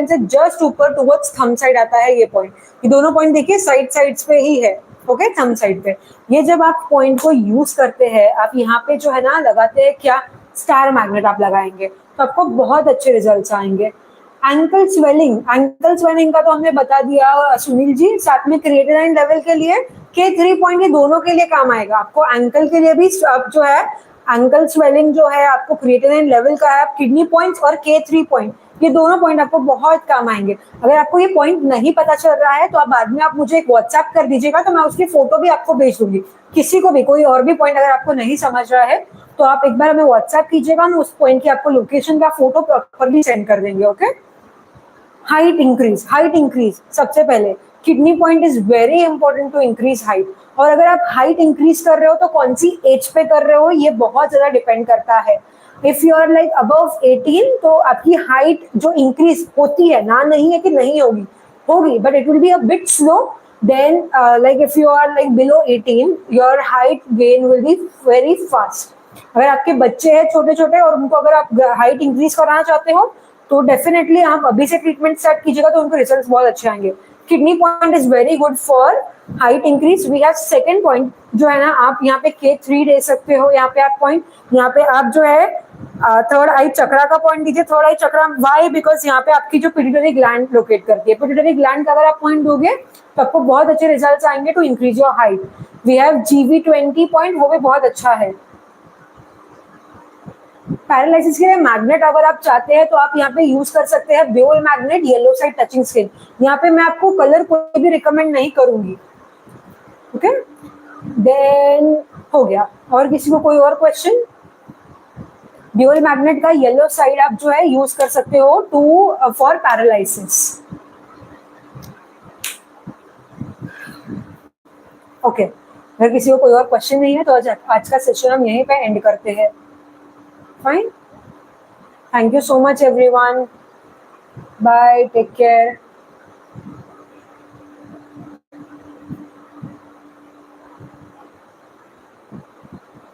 S1: से जस्ट ऊपर टुवर्ड्स थंब साइड आता है. ये पॉइंट, ये दोनों पॉइंट देखिए साइड्स पे ही है. ओके, थंब साइड पे. ये जब आप पॉइंट को यूज करते हैं, आप यहाँ पे जो है ना लगाते हैं क्या, स्टार मैग्नेट आप लगाएंगे तो आपको बहुत अच्छे रिजल्ट्स आएंगे. एंकल स्वेलिंग का तो हमने बता दिया सुनील जी. साथ में क्रिएटिनिन लेवल के लिए K3 पॉइंट, ये दोनों के लिए काम आएगा. आपको एंकल के लिए भी अब जो है एंकल स्वेलिंग जो है आपको क्रिएटिनिन लेवल का है, किडनी पॉइंट्स और K3 पॉइंट, ये दोनों पॉइंट आपको बहुत काम आएंगे. अगर आपको ये पॉइंट नहीं पता चल रहा है तो आप बाद में आप मुझे एक व्हाट्सएप कर दीजिएगा, तो मैं उसकी फोटो भी आपको भेज दूंगी. किसी को भी कोई और भी पॉइंट अगर आपको नहीं समझ रहा है तो आप एक बार हमें व्हाट्सएप कीजिएगा, हम उस पॉइंट की आपको लोकेशन का फोटो प्रॉपरली सेंड कर देंगे. ओके. हाइट इंक्रीज सबसे पहले. Kidney point is very important to increase height. और अगर आप हाइट इंक्रीज कर रहे हो तो कौन सी एज पे कर रहे हो, ये बहुत ज्यादा डिपेंड करता है. If you are like above 18 तो आपकी हाइट जो इंक्रीज होती है ना, नहीं है कि नहीं होगी, but it will be a bit slow. Then like if you are like below 18 your height gain will be very fast. अगर आपके बच्चे हैं छोटे और उनको अगर आप हाइट इंक्रीज कराना चाहते हो तो डेफिनेटली आप अभी से ट्रीटमेंट स्टार्ट कीजिएगा, तो उनको रिजल्ट्स बहुत अच्छे आएंगे. Kidney point is very good for height increase. We have second point जो है ना, आप यहाँ पे K3 दे सकते हो. यहाँ पे आप पॉइंट, यहाँ पे आप जो है थर्ड आई चक्रा का पॉइंट दीजिए. Third eye chakra why, because यहाँ पे आपकी जो पिट्यूटरी ग्लैंड लोकेट करती है, पिट्यूटरी ग्लैंड का अगर आप पॉइंट दोगे तो आपको बहुत अच्छे रिजल्ट्स आएंगे to increase your height. We have GV20 point, वो भी बहुत अच्छा है. पैरालिसिस के लिए मैग्नेट अगर आप चाहते हैं तो आप यहाँ पे यूज कर सकते हैं Biol magnet, yellow side touching skin. यहाँ पे मैं आपको कलर कोई भी रिकमेंड नहीं करूंगी. ओके, देन हो गया. और किसी को कोई और क्वेश्चन? ड्यूअल मैग्नेट का येलो साइड आप जो है यूज कर सकते हो टू फॉर पैरालिसिस। ओके, अगर किसी को कोई और क्वेश्चन नहीं है तो आज का सेशन हम यहीं पे एंड करते हैं। Fine, thank you so much everyone, bye, take care.